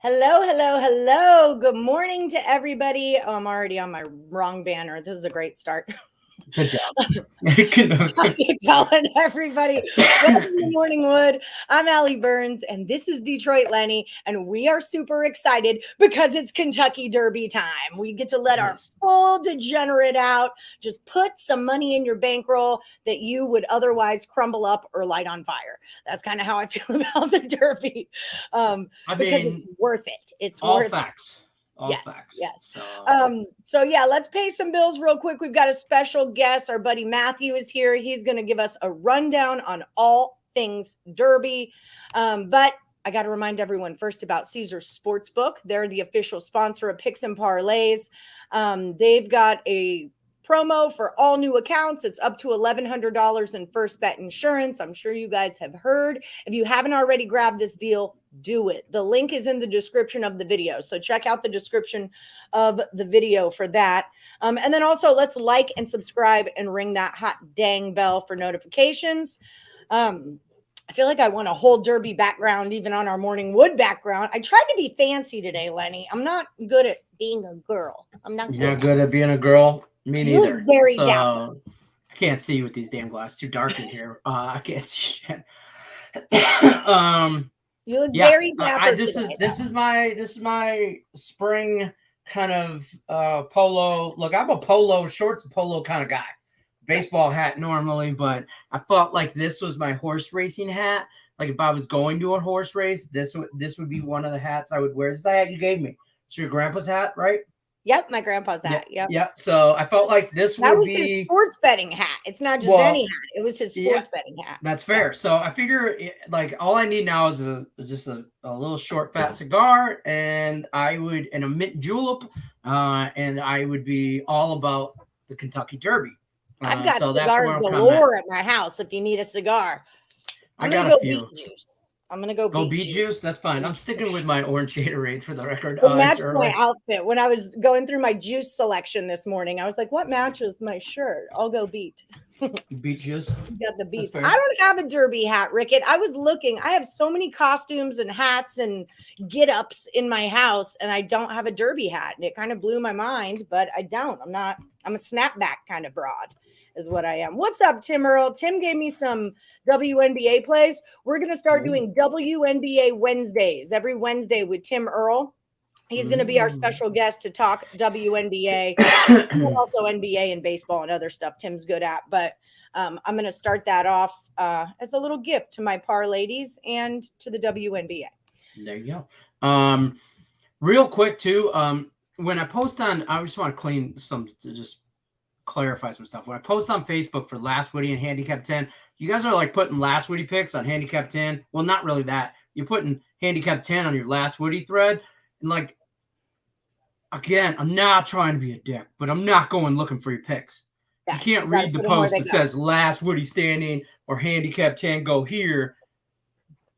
Hello, hello, hello. Good morning to everybody. Oh, I'm already on my wrong banner. This is a great start. Good job. How's it going, everybody? Welcome to Morning Wood. I'm Allie Burns, and this is Detroit Lenny, and we are super excited because it's Kentucky Derby time. We get to let our full degenerate out, just put some money in your bankroll that you would otherwise crumble up or light on fire. That's kind of how I feel about the Derby, because it's worth it. It's all worth facts. it. All yes, facts. Yes. So yeah, let's pay some bills real quick. We've got a special guest. Our buddy Matthew is here. He's going to give us a rundown on all things Derby. But I got to remind everyone first about Caesars Sportsbook. They're the official sponsor of Picks and Parlays. They've got a promo for all new accounts. It's up to $1,100 in first bet insurance. I'm sure you guys have heard. If you haven't already grabbed this deal, do it. The link is in the description of the video. So check out the description of the video for that. And then also let's like and subscribe and ring that hot dang bell for notifications. I feel like I want a whole Derby background, even on our Morning Wood background. I tried to be fancy today, Lenny. I'm not good at being a girl. You're not good at being a girl? Me neither. You look very dapper. I can't see you with these damn glasses. Too dark in here. I can't see shit. You look very dapper. This is my spring kind of polo. Look, I'm a polo shorts and polo kind of guy. Baseball hat normally, but I felt like this was my horse racing hat. Like if I was going to a horse race, this would be one of the hats I would wear. This is the hat you gave me. It's your grandpa's hat, right? Yep, my grandpa's hat. Yep. So I felt like this that was his sports betting hat. It's not just any hat. It was his sports betting hat. That's fair. So I figure like all I need now is just a little short fat cigar, and a mint julep, and I would be all about the Kentucky Derby. I've got cigars galore at my house. If you need a cigar, I'm gonna go beet juice. I'm going to go beet juice. That's fine. I'm sticking with my orange Gatorade for the record. Well, match my outfit. When I was going through my juice selection this morning, I was like, what matches my shirt? I'll go beet. Beet juice? You got the beets. I don't have a Derby hat, Rickett. I was looking. I have so many costumes and hats and get-ups in my house, and I don't have a Derby hat. And it kind of blew my mind, but I don't. I'm a snapback kind of broad is what I am. What's up, Tim Earl? Tim gave me some WNBA plays. We're going to start doing WNBA Wednesdays every Wednesday with Tim Earl. He's going to be our special guest to talk WNBA and also NBA and baseball and other stuff Tim's good at. But I'm going to start that off as a little gift to my ladies and to the WNBA. There you go. Real quick, too, when I post on, I just want to clean some to just clarify some stuff. When I post on Facebook for Last Woody and Handicap 10, you guys are like putting Last Woody picks on Handicap 10. Well, not really that. You're putting Handicap 10 on your Last Woody thread. And like, again, I'm not trying to be a dick, but I'm not going looking for your picks. Yeah, you can't read the post that says Last Woody standing or Handicap 10 go here.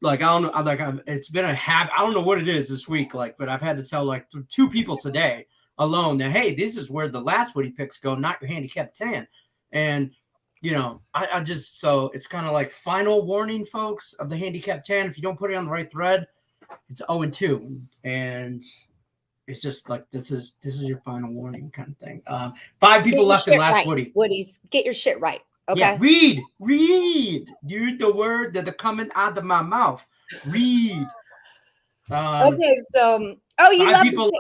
Like, I don't know. It's been a habit. I don't know what it is this week, like, but I've had to tell like 2 people today alone that, hey, this is where the Last Woody picks go, not your Handicap 10. And, you know, I just, so it's kind of like final warning, folks, of the Handicap 10. If you don't put it on the right thread, it's 0-2. And it's just like, this is your final warning kind of thing. 5 people left in Last Woody. Woodies, get your shit right. Okay. Yeah, read. Use the word that are coming out of my mouth. Read. Okay, so, you 5 people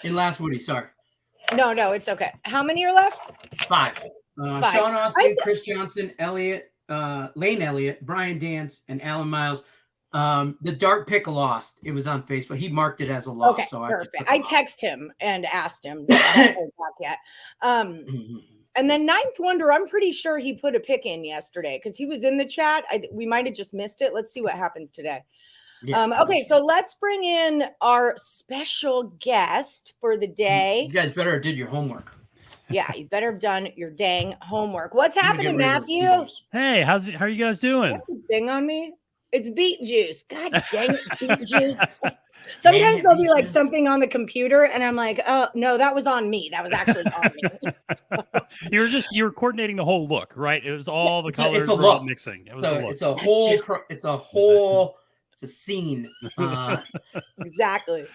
in Last Woody, sorry. No, it's okay. How many are left? 5. 5. Sean Austin, Chris Johnson, Lane Elliott, Brian Dance, and Alan Miles. The dart pick lost. It was on Facebook. He marked it as a loss. Okay, so perfect. I texted him and asked him. I haven't heard back yet. And then Ninth Wonder, I'm pretty sure he put a pick in yesterday because he was in the chat. We might have just missed it. Let's see what happens today. Yeah. Okay, so let's bring in our special guest for the day. You guys better have did your homework. Yeah, you better have done your dang homework. What's happening, Matthew? Hey, how are you guys doing? What's the thing on me? It's beet juice. God dang it, beet juice. Sometimes there'll be like something on the computer, and I'm like, oh no, that was on me. That was actually on me. You were coordinating the whole look, right? It was all the colors were all mixing. It was it's a whole It's a scene. Exactly.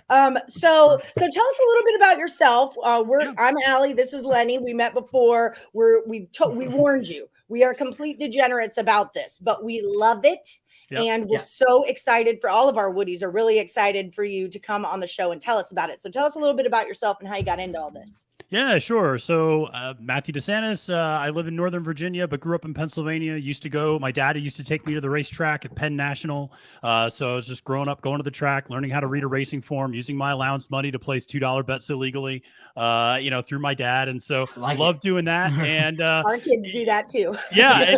So tell us a little bit about yourself. I'm Allie. This is Lenny. We met before. We warned you. We are complete degenerates about this, but we love it. Yep. And we're so excited for all of our Woodies are really excited for you to come on the show and tell us about it. So tell us a little bit about yourself and how you got into all this. Yeah, sure. So Matthew DeSantis, I live in Northern Virginia, but grew up in Pennsylvania. My dad used to take me to the racetrack at Penn National. So I was just growing up, going to the track, learning how to read a racing form, using my allowance money to place $2 bets illegally, through my dad. And so love doing that. And our kids do that too. Yeah.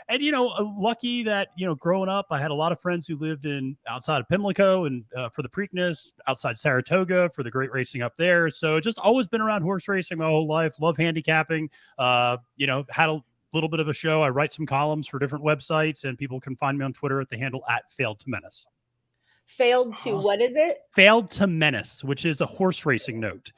Lucky that, growing up, I had a lot of friends who lived outside of Pimlico and for the Preakness, outside Saratoga for the great racing up there. So just always been around horse racing my whole life. Love handicapping. Had a little bit of a show. I write some columns for different websites, and people can find me on Twitter at the handle @FailedToMenace. Failed to what is it? Failed to Menace, which is a horse racing note.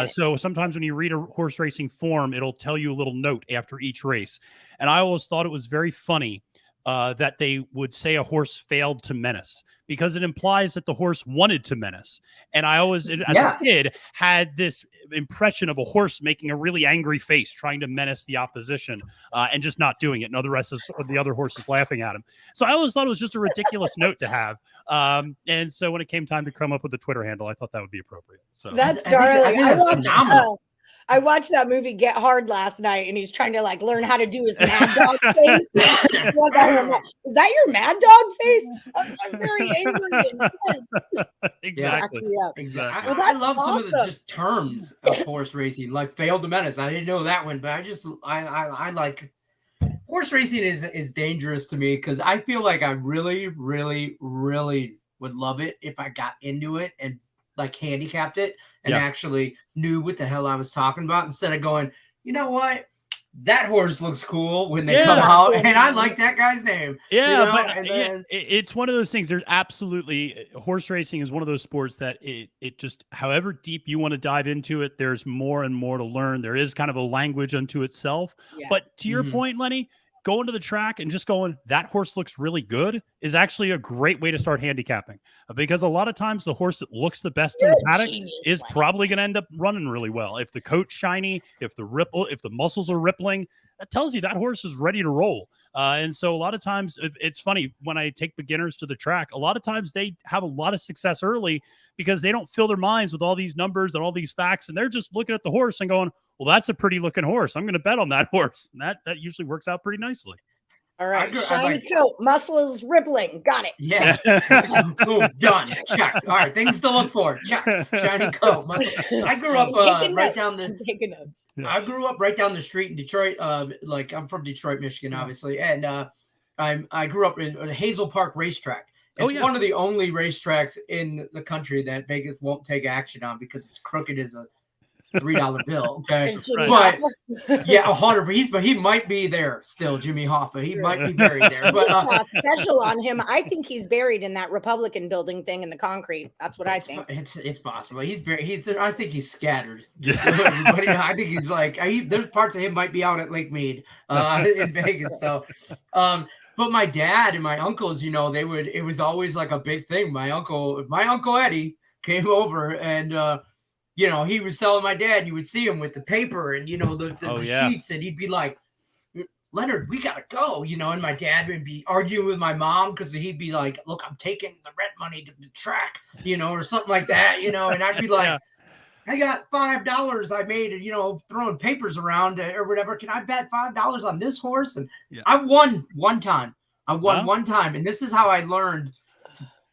So sometimes when you read a horse racing form, it'll tell you a little note after each race. And I always thought it was very funny that they would say a horse failed to menace, because it implies that the horse wanted to menace. And I always, as a kid, had this impression of a horse making a really angry face, trying to menace the opposition and just not doing it. And the other horses laughing at him. So I always thought it was just a ridiculous note to have. And so when it came time to come up with the Twitter handle, I thought that would be appropriate. So that's darling. I watched that movie Get Hard last night, and he's trying to learn how to do his mad dog face. Is that your mad dog face? I'm very angry and tense. Exactly. Well, I love some of the just terms of horse racing, like failed to menace. I didn't know that one, but I like horse racing is dangerous to me, because I feel like I really, really, really would love it if I got into it and handicapped it and actually knew what the hell I was talking about, instead of going, you know what, that horse looks cool when they come out, and I like that guy's name. It's one of those things. There's absolutely, horse racing is one of those sports that it just, however deep you want to dive into it, there's more and more to learn. There is kind of a language unto itself. But to your point, Lenny, going to the track and just going, that horse looks really good, is actually a great way to start handicapping, because a lot of times the horse that looks the best in the paddock is probably going to end up running really well. If the coat's shiny, if the muscles are rippling, that tells you that horse is ready to roll. And so a lot of times, it's funny when I take beginners to the track, a lot of times they have a lot of success early because they don't fill their minds with all these numbers and all these facts, and they're just looking at the horse and going, well, that's a pretty looking horse, I'm going to bet on that horse. And that usually works out pretty nicely. All right. Shiny coat, muscles rippling. Got it. Yeah. Cool. Done. Check. All right. Things to look for. Check. Shiny coat. I grew up right down the. Taking notes. I grew up right down the street in Detroit. I'm from Detroit, Michigan, obviously, and I grew up in a Hazel Park racetrack. It's one of the only racetracks in the country that Vegas won't take action on because it's crooked as a $3 bill. Okay. But 100. But he might be there still, Jimmy Hoffa. He might be buried there. But special on him. I think he's buried in that Republican building thing in the concrete. That's what I think. It's possible. He's buried. I think he's scattered. I think he's there's parts of him might be out at Lake Mead in Vegas. So but my dad and my uncles, it was always like a big thing. My uncle Eddie came over, and he was telling my dad, you would see him with the paper and, the sheets, and he'd be like, Leonard, we got to go, and my dad would be arguing with my mom because he'd be like, look, I'm taking the rent money to the track, or something like that, and I'd be like, I got $5 I made, throwing papers around or whatever. Can I bet $5 on this horse? And I won one time. One time. And this is how I learned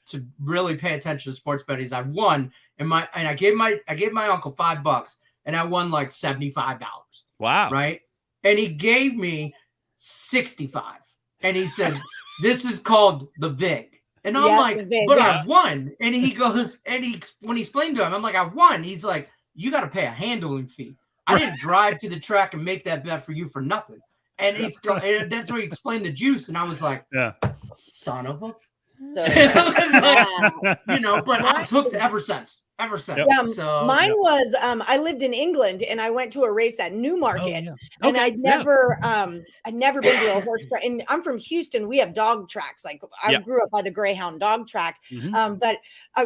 to really pay attention to sports betting. I won. And I gave my uncle $5 and I won like $75. Wow. Right. And he gave me 65. And he said, this is called the VIG. And I'm I won. And he goes, when he explained to him, I'm like, I won. He's like, you got to pay a handling fee. I didn't drive to the track and make that bet for you for nothing. And that's where he explained the juice. And I was like, son of a So, you know, but I was hooked ever since. Yeah, So mine was I lived in England and I went to a race at Newmarket, and Okay, I'd never been to a horse track. And I'm from Houston. We have dog tracks. Like I grew up by the Greyhound dog track. But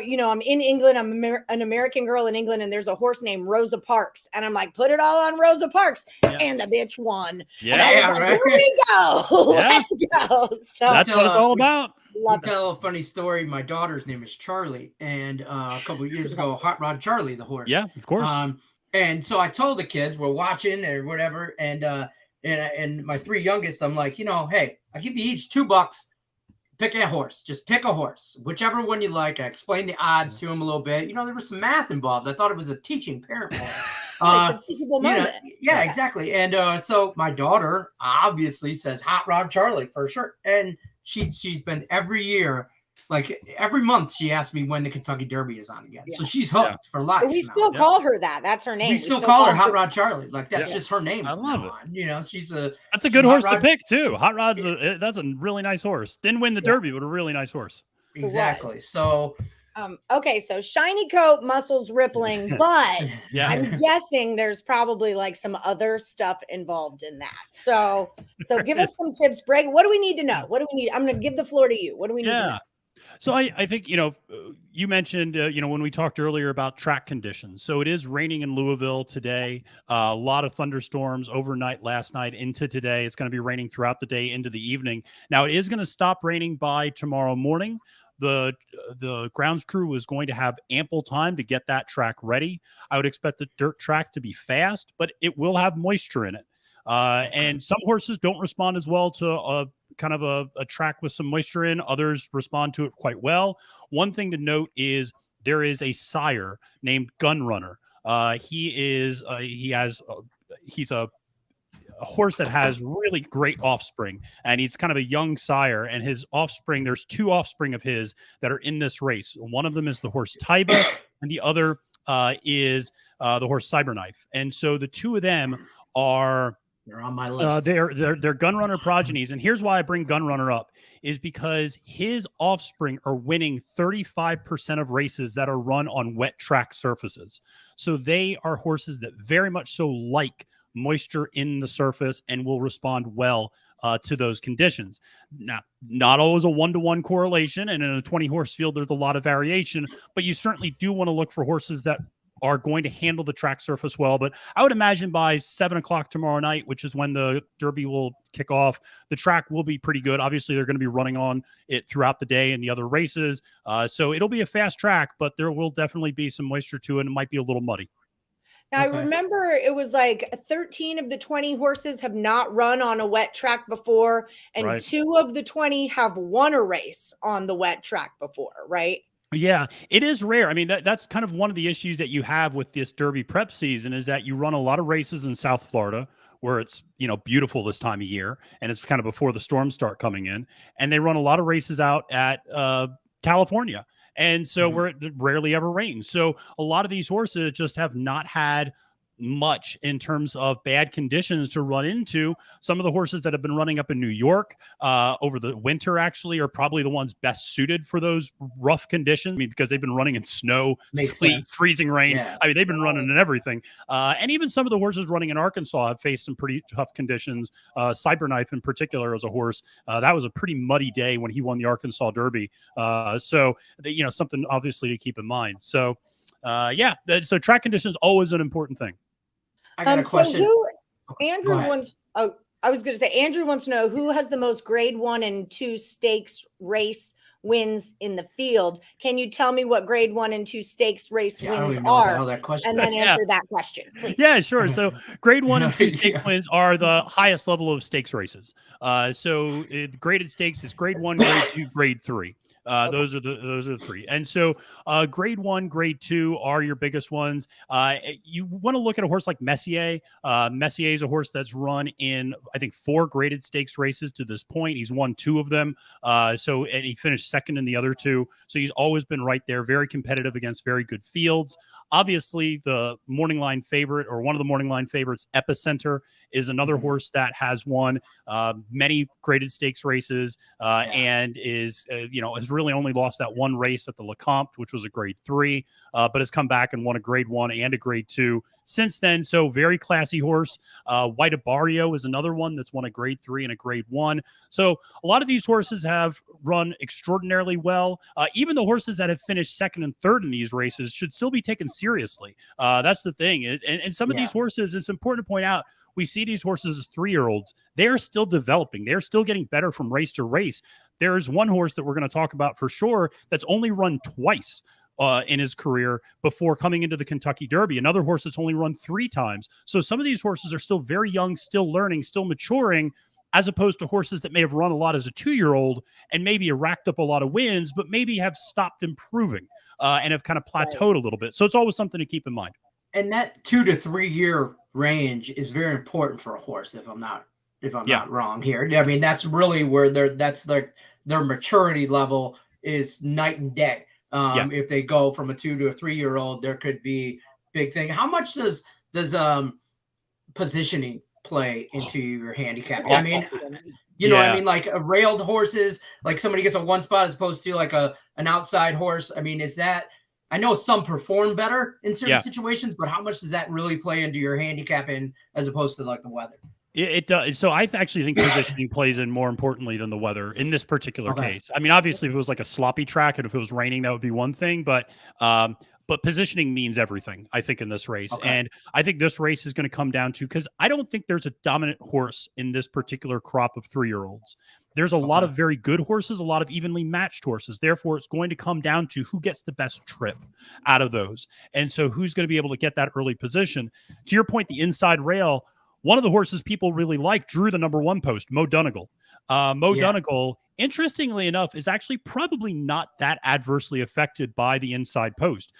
you know, I'm in England. I'm an American girl in England, and there's a horse named Rosa Parks, and I'm like, put it all on Rosa Parks, and the bitch won. Yeah, and I was like, right. here we go. Let's go. So that's what it's all about. I'll tell a funny story. My daughter's name is Charlie, and a couple of years ago, Hot Rod Charlie, the horse. Yeah, of course. And so I told the kids we're watching or whatever, and my 3 youngest, I'm like, you know, hey, I'll give you each $2. Pick a horse. Just pick a horse, whichever one you like. I explained the odds to them a little bit. You know, there was some math involved. I thought it was a teaching parent moment. It's a teachable moment. Yeah, exactly. And so my daughter obviously says Hot Rod Charlie for sure, and she's been every year, like every month, she asks me when the Kentucky Derby is on again. So she's hooked for life. But we still call her that. That's her name. We still call her Hot Rod Charlie. Like that's just her name. I love it. You know, that's a good horse to pick too. Hot Rod's that's a really nice horse. Didn't win the Derby, but a really nice horse. Exactly. So okay, so shiny coat, muscles rippling, but I'm guessing there's probably like some other stuff involved in that. So give us some tips, Breg. What do we need to know? What do we need? I'm going to give the floor to you. What do we need to know? So I think, you know, you mentioned, you know, when we talked earlier about track conditions. So it is raining in Louisville today. A lot of thunderstorms overnight last night into today. It's going to be raining throughout the day into the evening. Now it is going to stop raining by tomorrow morning. The grounds crew is going to have ample time to get that track ready. I would expect the dirt track to be fast, but it will have moisture in it. And some horses don't respond as well to a kind of a track with some moisture in. Others respond to it quite well. One thing to note is there is a sire named Gunrunner. He's a horse that has really great offspring, and he's kind of a young sire, and his offspring, there's 2 offspring of his that are in this race. One of them is the horse Taiba, and the other is the horse Cyberknife. And so the 2 of them are they're on my list. They're Gunrunner progenies. And here's why I bring Gunrunner up is because his offspring are winning 35% of races that are run on wet track surfaces. So they are horses that very much so like moisture in the surface and will respond well to those conditions. Now, not always a 1-to-1 correlation, and in a 20-horse field, there's a lot of variation, but you certainly do want to look for horses that are going to handle the track surface well. But I would imagine by 7 o'clock tomorrow night, which is when the Derby will kick off, the track will be pretty good. Obviously, they're going to be running on it throughout the day and the other races. So it'll be a fast track, but there will definitely be some moisture to it, and it might be a little muddy. Now, I remember it was like 13 of the 20 horses have not run on a wet track before, and 2 of the 20 have won a race on the wet track before, right? Yeah, it is rare. I mean, that's kind of one of the issues that you have with this Derby prep season is that you run a lot of races in South Florida where it's, you know, beautiful this time of year, and it's kind of before the storms start coming in, and they run a lot of races out at California. And so where it rarely ever rains. So a lot of these horses just have not had much in terms of bad conditions to run into. Some of the horses that have been running up in New York over the winter actually are probably the ones best suited for those rough conditions. I mean, because they've been running in snow, sleet, freezing rain. Yeah. I mean, they've been running in everything. And even some of the horses running in Arkansas have faced some pretty tough conditions. Cyberknife in particular is a horse. That was a pretty muddy day when he won the Arkansas Derby. So, you know, something obviously to keep in mind. So, so track conditions always an important thing. I got a question. So Andrew wants. Oh, I was going to say Andrew wants to know who has the most Grade 1 and 2 stakes race wins in the field. Can you tell me what Grade 1 and 2 stakes race wins are? And then answer that question, please. Yeah, sure. So Grade 1 and 2 stakes wins are the highest level of stakes races. So graded stakes is Grade 1, Grade 2, Grade 3. Those are the 3. And so Grade 1, Grade 2 are your biggest ones. You want to look at a horse like Messier. Messier is a horse that's run in, I think, 4 graded stakes races to this point. He's won 2 of them. And he finished second in the other 2. So he's always been right there, very competitive against very good fields. Obviously, the morning line favorite, or one of the morning line favorites, Epicenter, is another horse that has won many graded stakes races and is, has really only lost that one race at the Lecomte, which was a grade 3, but has come back and won a grade 1 and a grade 2 since then. So very classy horse. White Barrio is another one that's won a grade 3 and a grade 1. So a lot of these horses have run extraordinarily well. Even the horses that have finished second and third in these races should still be taken seriously. That's the thing. And some of these horses, it's important to point out, we see these horses as 3-year-olds. They're still developing. They're still getting better from race to race. There's one horse that we're going to talk about for sure that's only run twice in his career before coming into the Kentucky Derby. Another horse that's only run 3 times. So some of these horses are still very young, still learning, still maturing, as opposed to horses that may have run a lot as a 2-year-old and maybe have racked up a lot of wins, but maybe have stopped improving and have kind of plateaued a little bit. So it's always something to keep in mind. And that 2 to 3 year range is very important for a horse, if I'm not wrong here. I mean, that's really where their maturity level is night and day. If they go from a 2 to a 3-year-old, there could be big thing. How much does positioning play into your handicap? I mean, you know, I mean, like railed horses, like somebody gets a one spot as opposed to like an outside horse. I mean, is that, I know some perform better in certain situations, but how much does that really play into your handicapping as opposed to like the weather? It does. So I actually think positioning plays in more importantly than the weather in this particular case. I mean, obviously, if it was like a sloppy track and if it was raining, that would be one thing. But positioning means everything, I think, in this race. And I think this race is going to come down to, because I don't think there's a dominant horse in this particular crop of 3-year-olds. There's a lot of very good horses, a lot of evenly matched horses. Therefore, it's going to come down to who gets the best trip out of those. And so who's going to be able to get that early position. To your point, the inside rail, one of the horses people really like drew the number 1 post, Mo Donegal. Donegal, interestingly enough, is actually probably not that adversely affected by the inside post,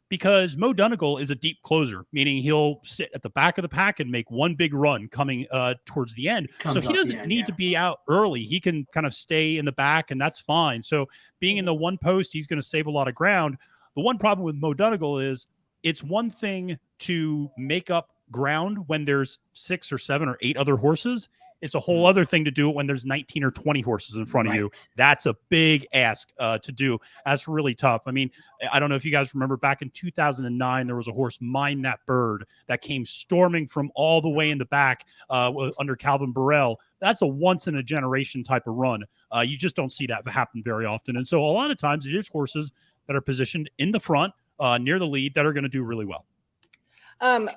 because Mo Donegal is a deep closer, meaning he'll sit at the back of the pack and make one big run coming towards the end. So he doesn't need to be out early. He can kind of stay in the back, and that's fine. So being in the 1 post, he's going to save a lot of ground. The one problem with Mo Donegal is it's one thing to make up ground when there's 6 or 7 or 8 other horses. It's a whole other thing to do it when there's 19 or 20 horses in front of you. That's a big ask to do. That's really tough. I mean, I don't know if you guys remember back in 2009, there was a horse, Mind That Bird, that came storming from all the way in the back under Calvin Burrell. That's a once in a generation type of run. You just don't see that happen very often. And so a lot of times it is horses that are positioned in the front near the lead that are going to do really well.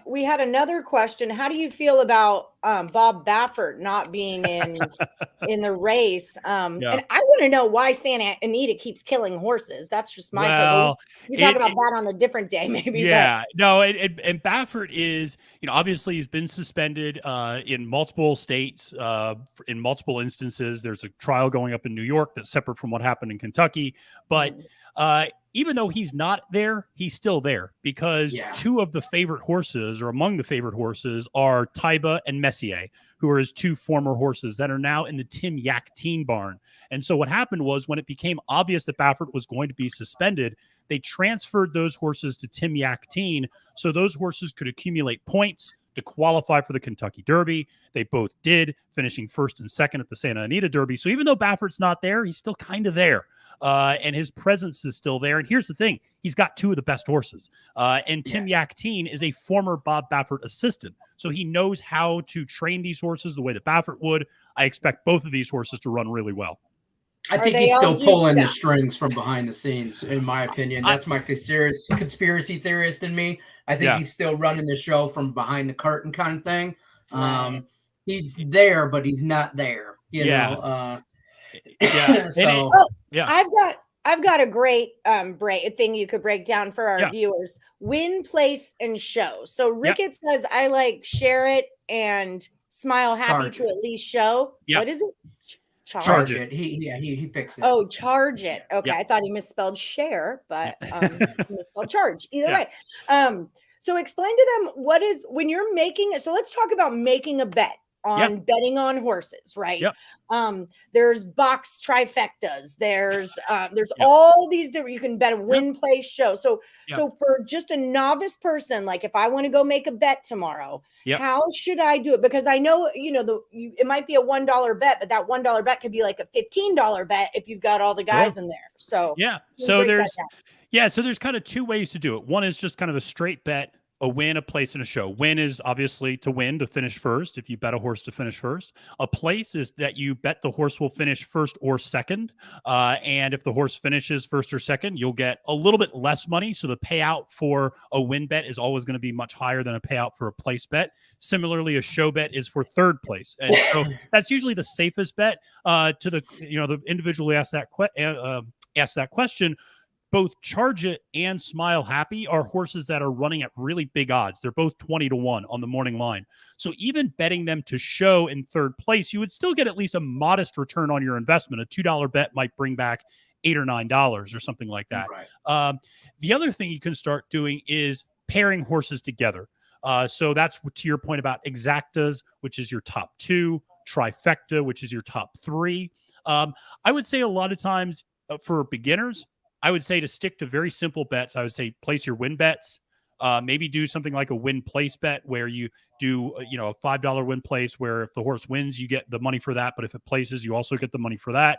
We had another question. How do you feel about Bob Baffert not being in the race? And I want to know why Santa Anita keeps killing horses. That's just my question. We talk about that on a different day, maybe. Yeah, no, and Baffert is, you know, obviously he's been suspended in multiple states, in multiple instances. There's a trial going up in New York that's separate from what happened in Kentucky, but even though he's not there, he's still there, because 2 of the favorite horses, or among the favorite horses, are Taiba and Messier, who are his 2 former horses that are now in the Tim Yakteen barn. And so what happened was, when it became obvious that Baffert was going to be suspended, they transferred those horses to Tim Yakteen so those horses could accumulate points to qualify for the Kentucky Derby. They both did, finishing 1st and 2nd at the Santa Anita Derby. So even though Baffert's not there, he's still kind of there. And his presence is still there. And here's the thing. He's got 2 of the best horses. And Tim Yakteen is a former Bob Baffert assistant. So he knows how to train these horses the way that Baffert would. I expect both of these horses to run really well. I think he's still pulling the strings from behind the scenes, in my opinion. That's my conspiracy theorist in me. I think he's still running the show from behind the curtain kind of thing. He's there, but he's not there. You know? So I've got a great thing you could break down for our viewers. Win, place, and show. So Rickett says, I like share it and smile happy to at least show. What is it? Charge it. He fixed it. Oh, charge it. Okay. I thought he misspelled share, but he misspelled charge. Either way. So explain to them when you're making it. So let's talk about making a bet. on betting on horses, right? Yep. There's box trifectas. There's all these different, you can bet a win, play, show. So for just a novice person, like if I want to go make a bet tomorrow, how should I do it? Because I know, it might be a $1 bet, but that $1 bet could be like a $15 bet if you've got all the guys in there. So so there's kind of two ways to do it. One is just kind of a straight bet, a win, a place, and a show. Win is obviously to win, to finish first, if you bet a horse to finish first. A place is that you bet the horse will finish first or second. And if the horse finishes first or second, you'll get a little bit less money. So the payout for a win bet is always going to be much higher than a payout for a place bet. Similarly, a show bet is for third place. And so that's usually the safest bet to the individual who asked that question. Both Charge It and Smile Happy are horses that are running at really big odds. They're both 20-1 on the morning line. So even betting them to show in third place, you would still get at least a modest return on your investment. A $2 bet might bring back $8 or $9 or something like that. Right. The other thing you can start doing is pairing horses together. So that's to your point about exactas, which is your top 2, trifecta, which is your top 3. I would say a lot of times for beginners, I would say to stick to very simple bets. I would say place your win bets. Maybe do something like a win place bet where you do, a $5 win place where if the horse wins, you get the money for that. But if it places, you also get the money for that.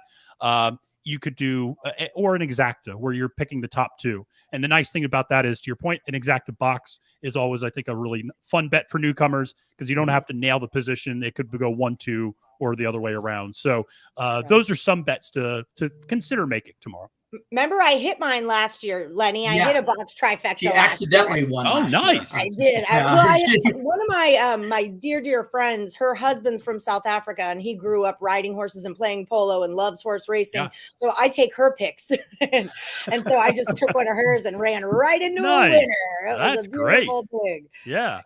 You could do, or an exacta where you're picking the top 2. And the nice thing about that is, to your point, an exacta box is always, I think, a really fun bet for newcomers because you don't have to nail the position. It could go 1-2 or the other way around. So those are some bets to consider making tomorrow. Remember, I hit mine last year, Lenny. I hit a box trifecta. She accidentally won. Oh, nice! I did. One of my dear friends, her husband's from South Africa, and he grew up riding horses and playing polo and loves horse racing. Yeah. So I take her picks, and so I just took one of hers and ran right into a winner. That's great. Thing. Yeah.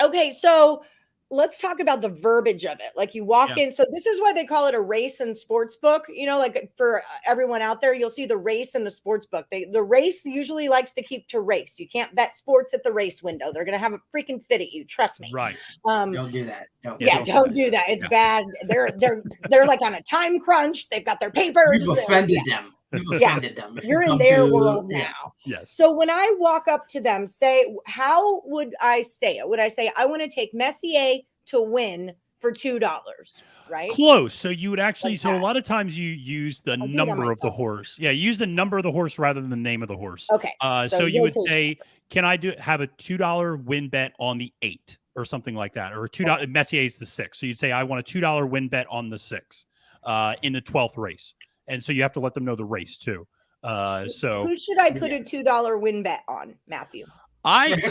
Okay, so let's talk about the verbiage of it. Like you walk in. So this is why they call it a race and sports book. Like for everyone out there, you'll see the race and the sports book. The race usually likes to keep to race. You can't bet sports at the race window. They're going to have a freaking fit at you. Trust me. Right. Don't do that. Don't do that. It's bad. They're like on a time crunch. They've got their papers. You've offended them. You've offended them. You're in their world now. Yes. So when I walk up to them, how would I say it? Would I say, I want to take Messier to win for $2, right? Close. So you would actually, a lot of times you use the number of the horse. Yeah. Use the number of the horse rather than the name of the horse. Okay. So you would say, can I have a $2 win bet on the 8 or something like that? Or $2, Messier is the 6. So you'd say, I want a $2 win bet on the 6 in the 12th race. And so you have to let them know the race too. So who should I put a $2 win bet on, Matthew?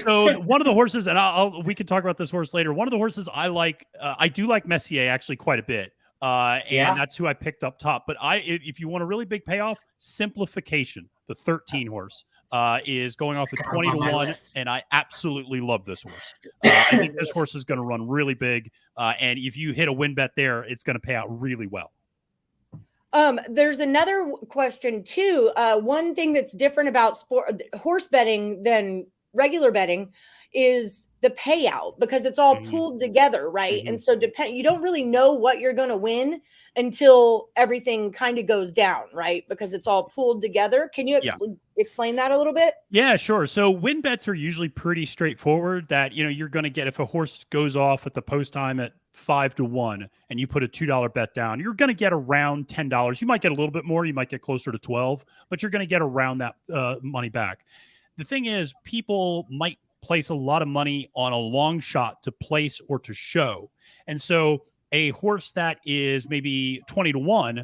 So one of the horses, and we can talk about this horse later. One of the horses I like, I do like Messier actually quite a bit. And that's who I picked up top. But if you want a really big payoff, Simplification, the 13 horse, is going off at 20-1, and I absolutely love this horse. I think this horse is going to run really big, and if you hit a win bet there, it's going to pay out really well. There's another question too. One thing that's different about horse betting than regular betting is the payout, because it's all pooled together, right? And so you don't really know what you're going to win until everything kind of goes down, right? Because it's all pooled together. Can you explain that a little bit? Yeah, sure. So win bets are usually pretty straightforward, that, you're going to get, if a horse goes off at the post time at 5-1 and you put a $2 bet down, you're going to get around $10. You might get a little bit more. You might get closer to 12, but you're going to get around that money back. The thing is, people might place a lot of money on a long shot to place or to show. And so a horse that is maybe 20-1,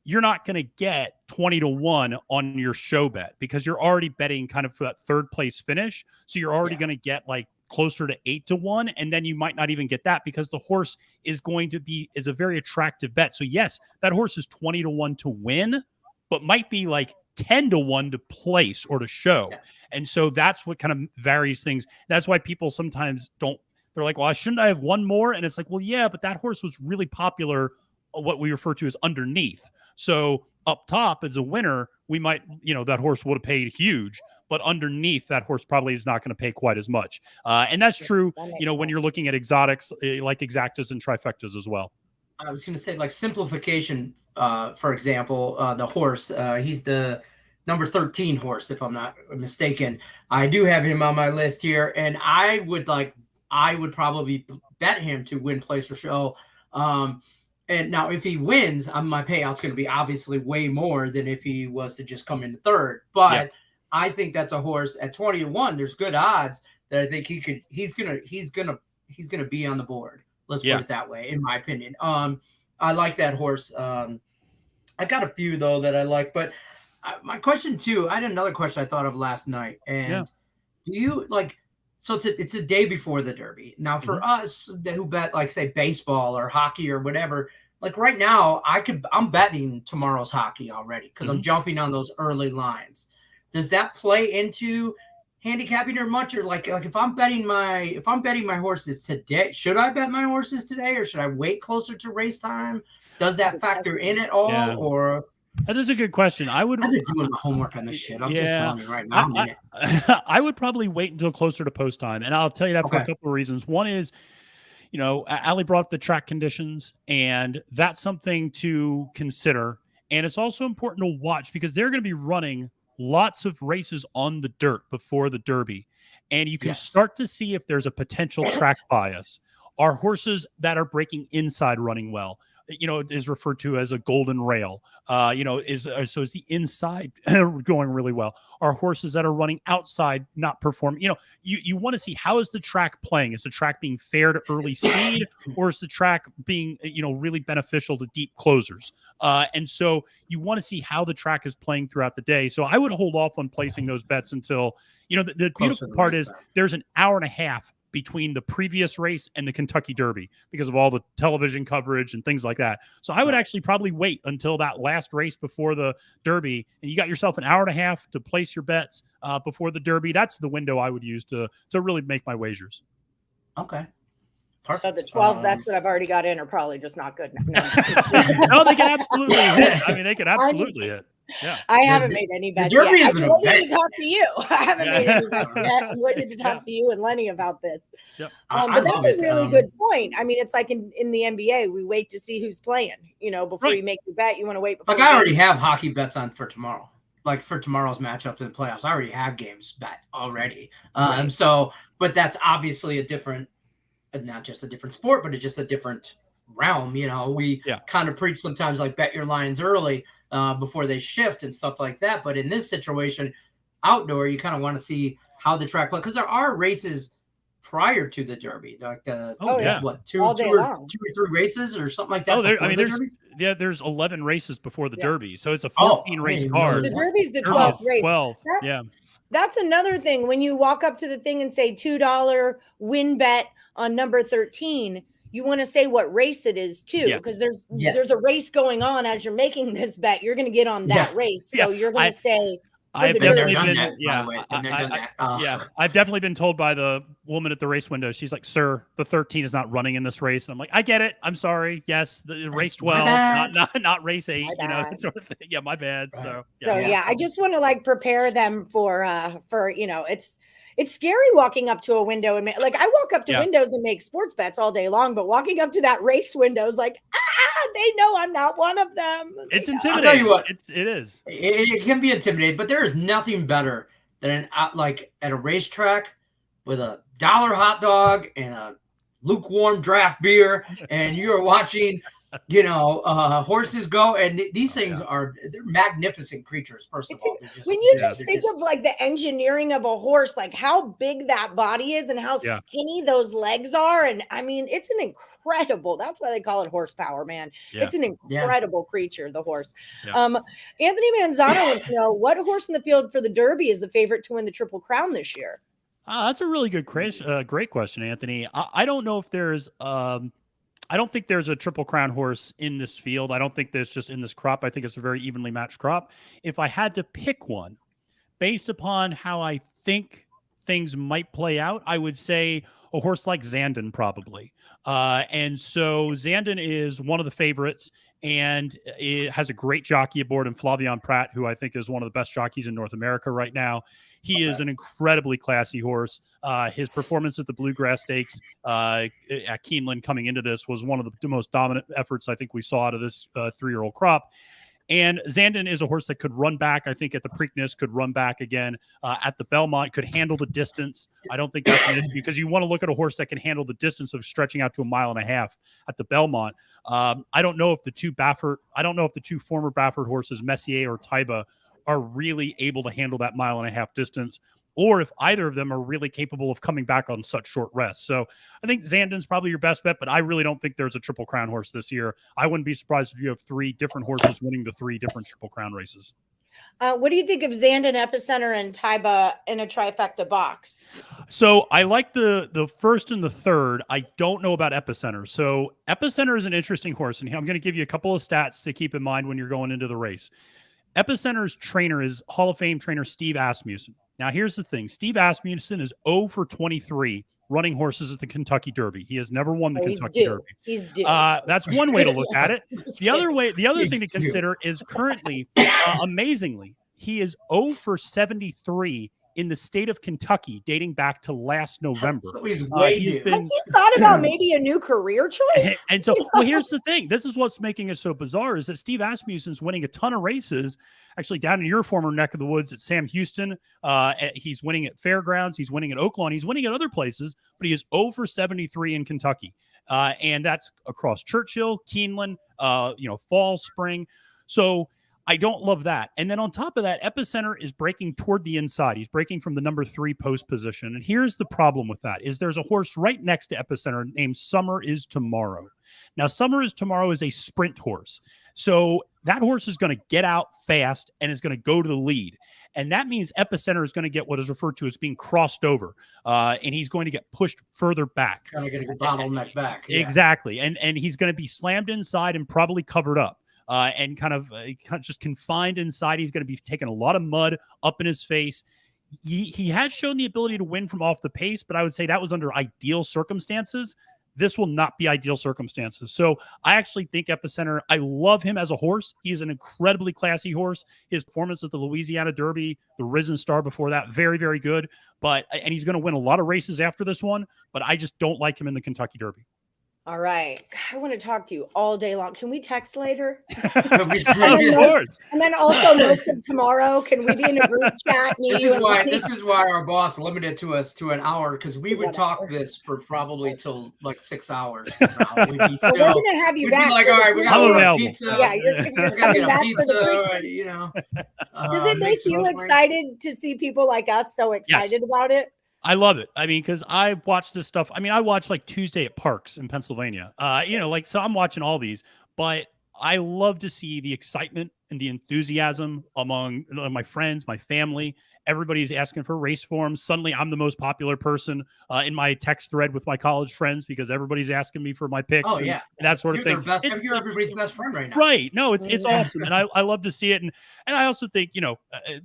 you're not going to get 20-1 on your show bet, because you're already betting kind of for that third place finish. So you're already going to get like closer to 8-1. And then you might not even get that, because the horse is a very attractive bet. So yes, that horse is 20-1 to win, but might be like 10-1 to place or to show. Yes. And so that's what kind of varies things. That's why people sometimes they're like, well, shouldn't I have one more? And it's like, well, yeah, but that horse was really popular, what we refer to as underneath. So up top as a winner, we might, that horse would have paid huge, but underneath that horse probably is not going to pay quite as much. And that's true, when you're looking at exotics like exactas and trifectas as well. I was going to say, like, simplification, for example, the horse, he's the number 13 horse, if I'm not mistaken. I do have him on my list here, and I would probably bet him to win, place, or show. And now if he wins, my payout's going to be obviously way more than if he was to just come in third. But I think that's a horse at 20-1. There's good odds that I think he's gonna be on the board. Let's put it that way, in my opinion. I like that horse. I got a few though that I like, but my question too, I had another question I thought of last night. And do you like? So it's a day before the Derby. Now for us who bet, like, say, baseball or hockey or whatever, like right now I'm betting tomorrow's hockey already because I'm jumping on those early lines. Does that play into handicapping or much? Or like if I'm betting my horses today, should I bet my horses today or should I wait closer to race time? Does that factor in at all? Or that is a good question. I've been doing my homework on this shit. I'm just telling you right now. I would probably wait until closer to post time, and I'll tell you that for a couple of reasons. One is, Ali brought up the track conditions, and that's something to consider. And it's also important to watch because they're going to be running lots of races on the dirt before the Derby, and you can start to see if there's a potential track bias. Are horses that are breaking inside running well? Is referred to as a golden rail. Is the inside going really well? Are horses that are running outside not performing? You want to see how is the track playing? Is the track being fair to early speed, or is the track being really beneficial to deep closers? And so you want to see how the track is playing throughout the day. So I would hold off on placing those bets until the beautiful part is there's an hour and a half between the previous race and the Kentucky Derby because of all the television coverage and things like that. So I would actually probably wait until that last race before the Derby, and you got yourself an hour and a half to place your bets before the Derby. That's the window I would use to really make my wagers. Okay. Perfect. So the 12 bets that I've already got in are probably just not good. No, they can absolutely hit. I mean, they can absolutely hit. Yeah, I haven't made any bets yet. I'm waiting to talk to you. I haven't made any bets yet. I'm waiting to talk to you and Lenny about this. Yep. But that's a really good point. I mean, it's like in the NBA, we wait to see who's playing. Before you make your bet, you want to wait. Like I already have hockey bets on for tomorrow. Like for tomorrow's matchup in the playoffs, I already have games bet already. So, but that's obviously a different, not just a different sport, but it's just a different realm. We kind of preach sometimes like bet your lines early. Before they shift and stuff like that. But in this situation, outdoor, you kind of want to see how the track plays because there are races prior to the Derby, like two or three races or something like that. There's 11 races before the Derby, so it's a 14 race card. The Derby's the 12th race. 12, That's another thing. When you walk up to the thing and say $2 win bet on number 13. You want to say what race it is too, because there's a race going on as you're making this bet. You're going to get on that race, so you're going to say. I've definitely been, I've definitely been told by the woman at the race window. She's like, "Sir, the 13 is not running in this race." And I'm like, "I get it. I'm sorry. Yes, the race 12, not race 8. Sort of thing. Yeah, my bad." Right. So I just want to prepare them for it's scary walking up to a window and I walk up to windows and make sports bets all day long, but walking up to that race window is like, they know I'm not one of them. It's intimidating. I'll tell you what, it is. It can be intimidating, but there is nothing better than at a racetrack with a $1 hot dog and a lukewarm draft beer, and you're watching horses go, and these things they're magnificent creatures. First of all, when you just think of the engineering of a horse, like how big that body is and how skinny those legs are, and I mean, it's an incredible. That's why they call it horsepower, man. It's an incredible creature, the horse. Anthony Manzano wants to know what horse in the field for the Derby is the favorite to win the Triple Crown this year. That's a really good, great question, Anthony. I don't know if there's. I don't think there's a Triple Crown horse in this field. I don't think there's just in this crop. I think it's a very evenly matched crop. If I had to pick one, based upon how I think things might play out, I would say a horse like Zandon probably. And so Zandon is one of the favorites, and it has a great jockey aboard in Flavian Pratt, who I think is one of the best jockeys in North America right now. He is an incredibly classy horse. His performance at the Bluegrass Stakes at Keeneland coming into this was one of the most dominant efforts I think we saw out of this 3-year-old crop. And Zandon is a horse that could run back, I think, at the Preakness, could run back again at the Belmont, could handle the distance. I don't think that's an issue because you want to look at a horse that can handle the distance of stretching out to 1.5 miles at the Belmont. I don't know if the two former Baffert horses, Messier or Taiba, are really able to handle that 1.5 mile distance, or if either of them are really capable of coming back on such short rests. So I think Zandon's probably your best bet, but I really don't think there's a Triple Crown horse this year. I wouldn't be surprised if you have 3 different horses winning the 3 different Triple Crown races. What do you think of Zandon, Epicenter, and Taiba in a trifecta box? So I like the first and the third. I don't know about Epicenter. So Epicenter is an interesting horse, and I'm going to give you a couple of stats to keep in mind when you're going into the race. Epicenter's trainer is Hall of Fame trainer Steve Asmussen. Now, here's the thing. Steve Asmussen is 0 for 23 running horses at the Kentucky Derby. He has never won the Kentucky Derby. He's due. That's one way to look at it. The other thing to consider is currently, amazingly, he is 0 for 73 in the state of Kentucky, dating back to last November. So he's Has he thought about maybe a new career choice? And so, well, here's the thing. This is what's making it so bizarre is that Steve Asmussen's winning a ton of races, actually down in your former neck of the woods at Sam Houston. He's winning at Fairgrounds. He's winning at Oaklawn. He's winning at other places, but he is 0 for 73 in Kentucky. And that's across Churchill, Keeneland, fall, spring. So I don't love that. And then on top of that, Epicenter is breaking toward the inside. He's breaking from the number 3 post position. And here's the problem with that is there's a horse right next to Epicenter named Summer is Tomorrow. Now, Summer is Tomorrow is a sprint horse. So that horse is going to get out fast and is going to go to the lead. And that means Epicenter is going to get what is referred to as being crossed over. And he's going to get pushed further back. Kind of going to get bottleneck back. Yeah. Exactly. And he's going to be slammed inside and probably covered up. And kind of just confined inside. He's going to be taking a lot of mud up in his face. He has shown the ability to win from off the pace, but I would say that was under ideal circumstances. This will not be ideal circumstances. So I actually think Epicenter, I love him as a horse. He is an incredibly classy horse. His performance at the Louisiana Derby, the Risen Star before that, very, very good. And he's going to win a lot of races after this one, but I just don't like him in the Kentucky Derby. All right. I want to talk to you all day long. Can we text later? Of course. And then also most of tomorrow, can we be in a group chat? This is why our boss limited us to an hour, because we would talk this for probably till like 6 hours. We'd be we're gonna have you back. Be like, all right, we gotta get a pizza. Yeah, you're gotta get a pizza. Does it make you excited to see people like us so excited about it? I love it. I mean, because I watch this stuff. I mean, I watch like Tuesday at Parks in Pennsylvania. So I'm watching all these, but I love to see the excitement and the enthusiasm among my friends, my family. Everybody's asking for race forms. Suddenly, I'm the most popular person in my text thread with my college friends because everybo's asking me for my picks. Oh, yeah. And that sort of thing. You're everybody's best friend right now. Right. No, it's awesome. And I love to see it. And I also think,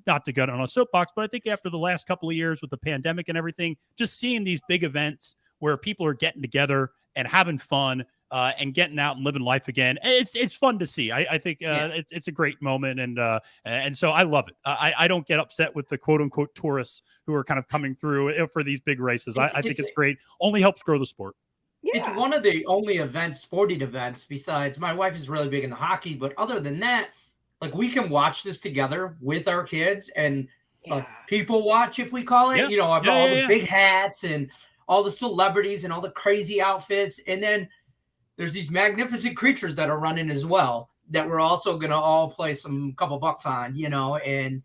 not to get on a soapbox, but I think after the last couple of years with the pandemic and everything, just seeing these big events where people are getting together and having fun and getting out and living life again. It's fun to see. I think it's a great moment. And so I love it. I don't get upset with the quote unquote tourists who are kind of coming through for these big races. I think it's great. Only helps grow the sport. Yeah. It's one of the only sporting events besides my wife is really big into hockey. But other than that, like we can watch this together with our kids and people watch, if we call it, all the big hats and all the celebrities and all the crazy outfits. And then there's these magnificent creatures that are running as well that we're also going to all play some couple bucks on, and,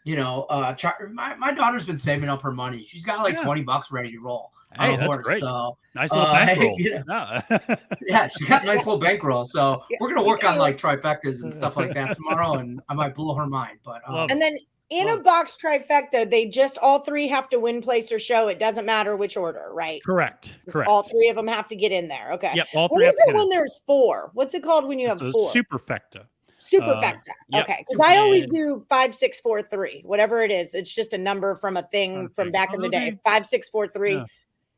my daughter's been saving up her money. She's got like $20 ready to roll. Hey, that's great. So, nice little bankroll. Yeah, she's got a nice little bankroll. So we're going to work on like trifectas and stuff like that tomorrow. And I might blow her mind, but, and then in a box trifecta, they just all 3 have to win, place, or show. It doesn't matter which order, right? Correct. All 3 of them have to get in there. Okay. Yep. All 3. What is it when there's 4? What's it called when you have 4? Superfecta. Superfecta. Okay. Because I always do 5, 6, 4, 3. Whatever it is, it's just a number from a thing from back in the day. 5, 6, 4, 3. Yeah.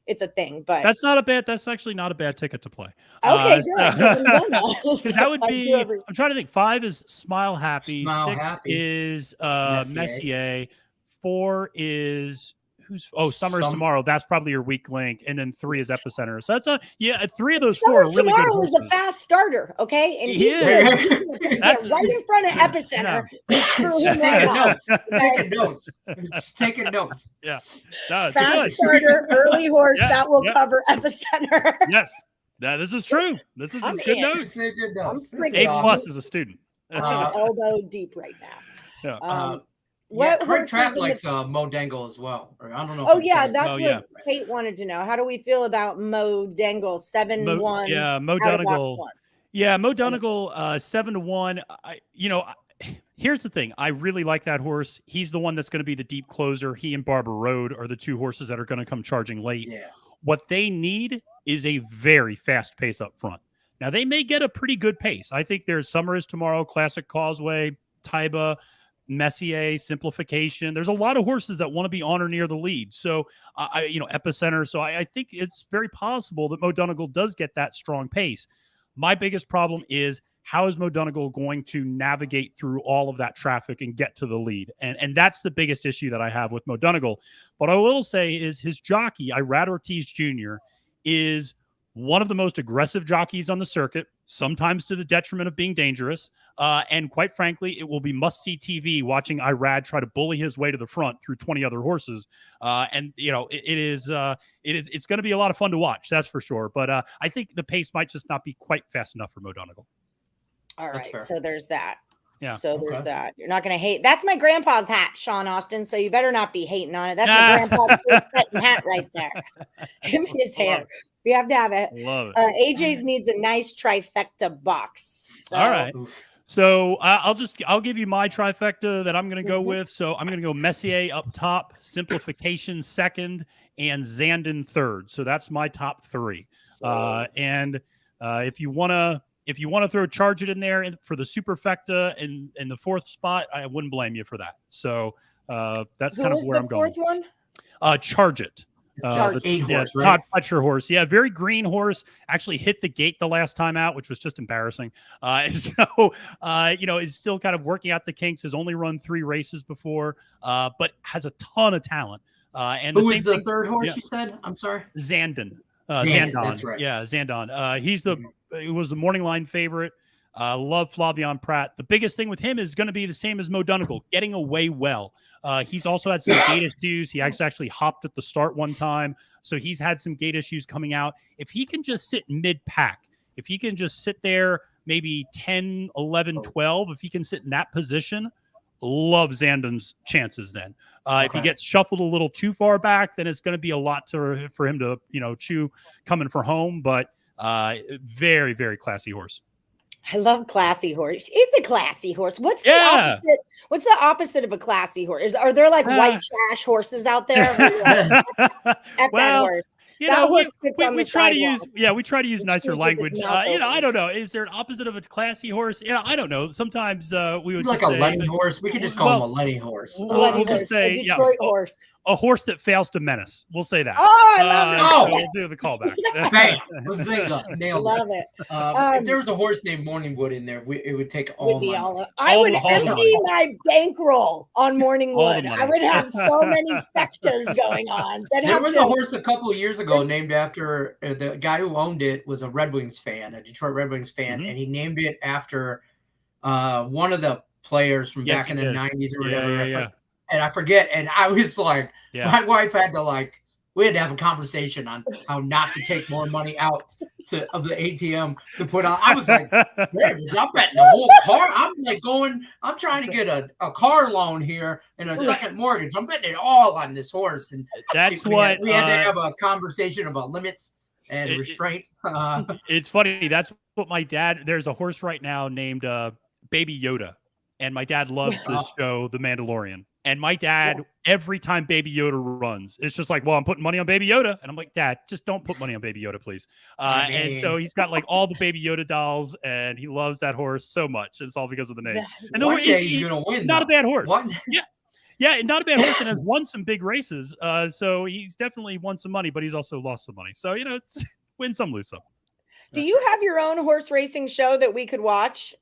It's a thing, but that's actually not a bad ticket to play. Okay, good. That would be. I'm trying to think. 5 is Smile Happy. 6 is Messier. 4 is Summer's tomorrow. That's probably your weak link, and then 3 is Epicenter. So that's 3 of those 4 are really good tomorrow horses. is a fast starter, okay? And He is. Right in front of Epicenter. Taking notes. Taking notes. Yeah. Fast starter, early horse that will cover Epicenter. Yes. This is true. This is good notes. A+ as a student. I'm elbow deep right now. Yeah. Craig Trapp likes Mo Dangle as well. Or I don't know. That's what Kate wanted to know. How do we feel about Mo Dangle 7-1? Yeah, Mo Donegal. Yeah, Mo Donegal 7-1. Here's the thing. I really like that horse. He's the one that's going to be the deep closer. He and Barber Road are the 2 horses that are going to come charging late. Yeah. What they need is a very fast pace up front. Now, they may get a pretty good pace. I think there's Summer is Tomorrow, Classic Causeway, Taiba, Messier, Simplification. There's a lot of horses that want to be on or near the lead. So, Epicenter. So I think it's very possible that Mo Donegal does get that strong pace. My biggest problem is, how is Mo Donegal going to navigate through all of that traffic and get to the lead? And that's the biggest issue that I have with Mo Donegal. What I will say is his jockey, Irad Ortiz Jr., is one of the most aggressive jockeys on the circuit, sometimes to the detriment of being dangerous. And quite frankly, it will be must-see TV watching Irad try to bully his way to the front through 20 other horses. It's going to be a lot of fun to watch, that's for sure. But I think the pace might just not be quite fast enough for Mo Donegal. All right, so there's that. Yeah. So there's that. You're not going to hate. That's my grandpa's hat, Sean Austin. So you better not be hating on it. That's my grandpa's hat right there. Him and his hair. We have to have it. Love it. AJ's needs a nice trifecta box. So. All right. So I'll give you my trifecta that I'm going to go with. So I'm going to go Messier up top, Simplification second, and Zandon third. So that's my top 3. If you want to charge it in there for the superfecta in the 4th spot, I wouldn't blame you for that. So that's kind of where I'm going. Who's the 4th one? Charge it. Horse, right? Todd Pletcher horse. Yeah, very green horse. Actually hit the gate the last time out, which was just embarrassing. Is still kind of working out the kinks. Has only run 3 races before, but has a ton of talent. Who was the third horse you said? I'm sorry? Zandon. Zandon. That's right. Yeah, Zandon. He was the morning line favorite. Love Flavian Pratt. The biggest thing with him is going to be the same as Mo Donegal, getting away well. He's also had some gait issues. He actually hopped at the start one time. So he's had some gait issues coming out. If he can just sit mid-pack, if he can just sit there maybe 10, 11, 12, if he can sit in that position, love Zandon's chances then. If he gets shuffled a little too far back, then it's going to be a lot for him to, chew coming for home. But very, very classy horse. I love classy horse. It's a classy horse. What's the opposite? What's the opposite of a classy horse? Are there like white trash horses out there? That horse. We try to use nicer language. I don't know. Is there an opposite of a classy horse? I don't know. Sometimes we would just like say a Lenny horse. We could just call him a Lenny horse. We'll just say a Detroit horse. A horse that fails to menace. We'll say that. Oh, I love it. So we'll do the callback. Bam. Nailed love it. If there was a horse named Morningwood in there, it would take all my I would empty my bankroll on Morningwood. I would have so many fectas going on. There was a horse a couple of years ago named after the guy who owned it was a Red Wings fan, a Detroit Red Wings fan, and he named it after one of the players from back in the 90s or whatever. Yeah. And I forget. And I was like, my wife had to we had to have a conversation on how not to take more money out of the ATM to put on. I was like, man, I'm betting the whole car. I'm trying to get a car loan here and a second mortgage. I'm betting it all on this horse. And that's we had to have a conversation about limits and restraint. It's funny. That's what my dad, there's a horse right now named Baby Yoda. And my dad loves this show, The Mandalorian. And my dad, every time Baby Yoda runs, it's just like, well, I'm putting money on Baby Yoda. And I'm like, Dad, just don't put money on Baby Yoda, please. And so he's got all the Baby Yoda dolls, and he loves that horse so much. And it's all because of the name. And the horse he's going to win. Not a bad horse. Yeah, not a bad horse, and has won some big races. So he's definitely won some money, but he's also lost some money. So, it's win some, lose some. Do you have your own horse racing show that we could watch?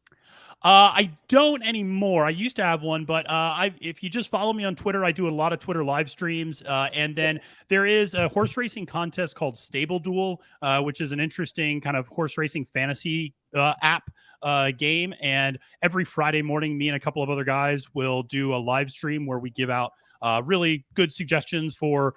I don't anymore. I used to have one, but if you just follow me on Twitter, I do a lot of Twitter live streams. And then there is a horse racing contest called Stable Duel, which is an interesting kind of horse racing fantasy app game. And every Friday morning, me and a couple of other guys will do a live stream where we give out really good suggestions for,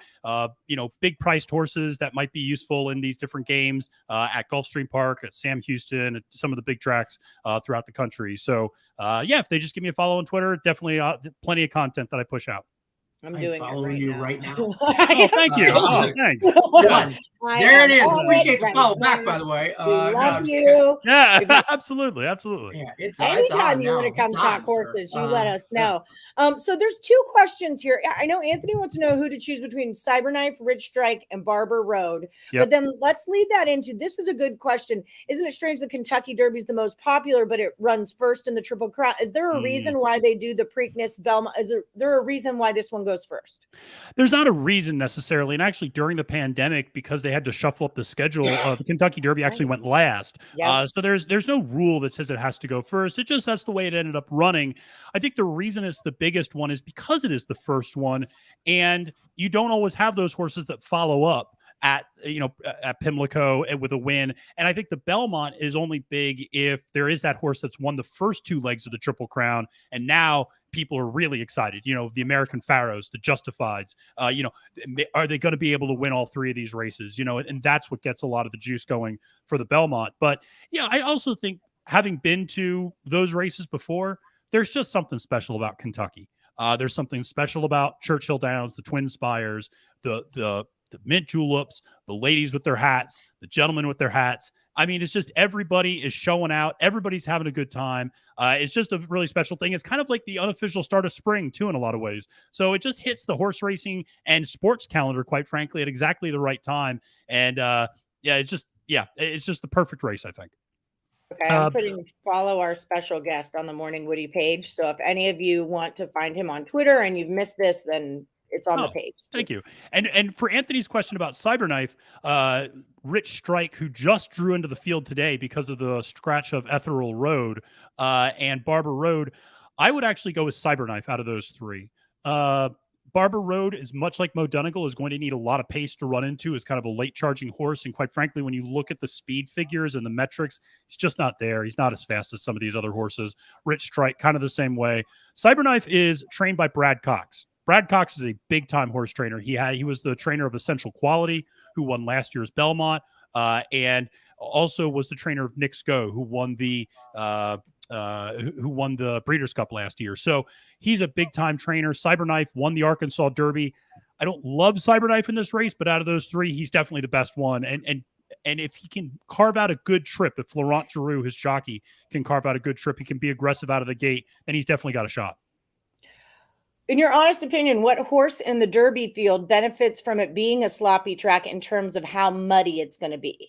big priced horses that might be useful in these different games at Gulfstream Park, at Sam Houston, at some of the big tracks throughout the country. So, if they just give me a follow on Twitter, definitely plenty of content that I push out. I'm doing following it you right now. Oh, thank you. Thanks. Done. There it is. Appreciate the follow back, by the way. Love you. Yeah, absolutely. Yeah, Anytime you want to come talk horses, you let us know. So there's two questions here. I know Anthony wants to know who to choose between Cyberknife, Rich Strike, and Barber Road. Yep. But then let's lead that into, this is a good question. Isn't it strange the Kentucky Derby is the most popular, but it runs first in the Triple Crown? Is there a reason why they do the Preakness, Belmont? Is there a reason why this one goes first? There's not a reason necessarily. And actually during the pandemic, because they had to shuffle up the schedule, the Kentucky Derby actually went last. Yeah. So there's no rule that says it has to go first. It just, that's the way it ended up running. I think the reason it's the biggest one is because it is the first one, and you don't always have those horses that follow up at Pimlico and with a win. And I think the Belmont is only big if there is that horse that's won the first two legs of the Triple Crown, and now people are really excited. The American Pharaohs, the Justifieds, are they going to be able to win all three of these races? And that's what gets a lot of the juice going for the Belmont. But yeah, I also think, having been to those races before, there's just something special about Kentucky. There's something special about Churchill Downs, the Twin Spires, the mint juleps, the ladies with their hats, the gentlemen with their hats. I mean, it's just everybody is showing out. Everybody's having a good time. It's just a really special thing. It's kind of like the unofficial start of spring, too, in a lot of ways. So it just hits the horse racing and sports calendar, quite frankly, at exactly the right time. And it's just the perfect race, I think. Okay, I'm putting follow our special guest on the Morning Woody page. So if any of you want to find him on Twitter and you've missed this, then it's on the page. Thank you. And for Anthony's question about Cyberknife, Rich Strike, who just drew into the field today because of the scratch of Ethereal Road and Barber Road, I would actually go with Cyberknife out of those three. Barber Road is much like Mo Donegal, is going to need a lot of pace to run into. It's kind of a late charging horse. And quite frankly, when you look at the speed figures and the metrics, he's just not there. He's not as fast as some of these other horses. Rich Strike, kind of the same way. Cyberknife is trained by Brad Cox. Brad Cox is a big-time horse trainer. He was the trainer of Essential Quality, who won last year's Belmont, and also was the trainer of Nick Sko, who won the Breeders' Cup last year. So he's a big-time trainer. Cyberknife won the Arkansas Derby. I don't love Cyberknife in this race, but out of those three, he's definitely the best one. And if he can carve out a good trip, if Florent Giroux, his jockey, can carve out a good trip, he can be aggressive out of the gate, then he's definitely got a shot. In your honest opinion, what horse in the Derby field benefits from it being a sloppy track in terms of how muddy it's going to be?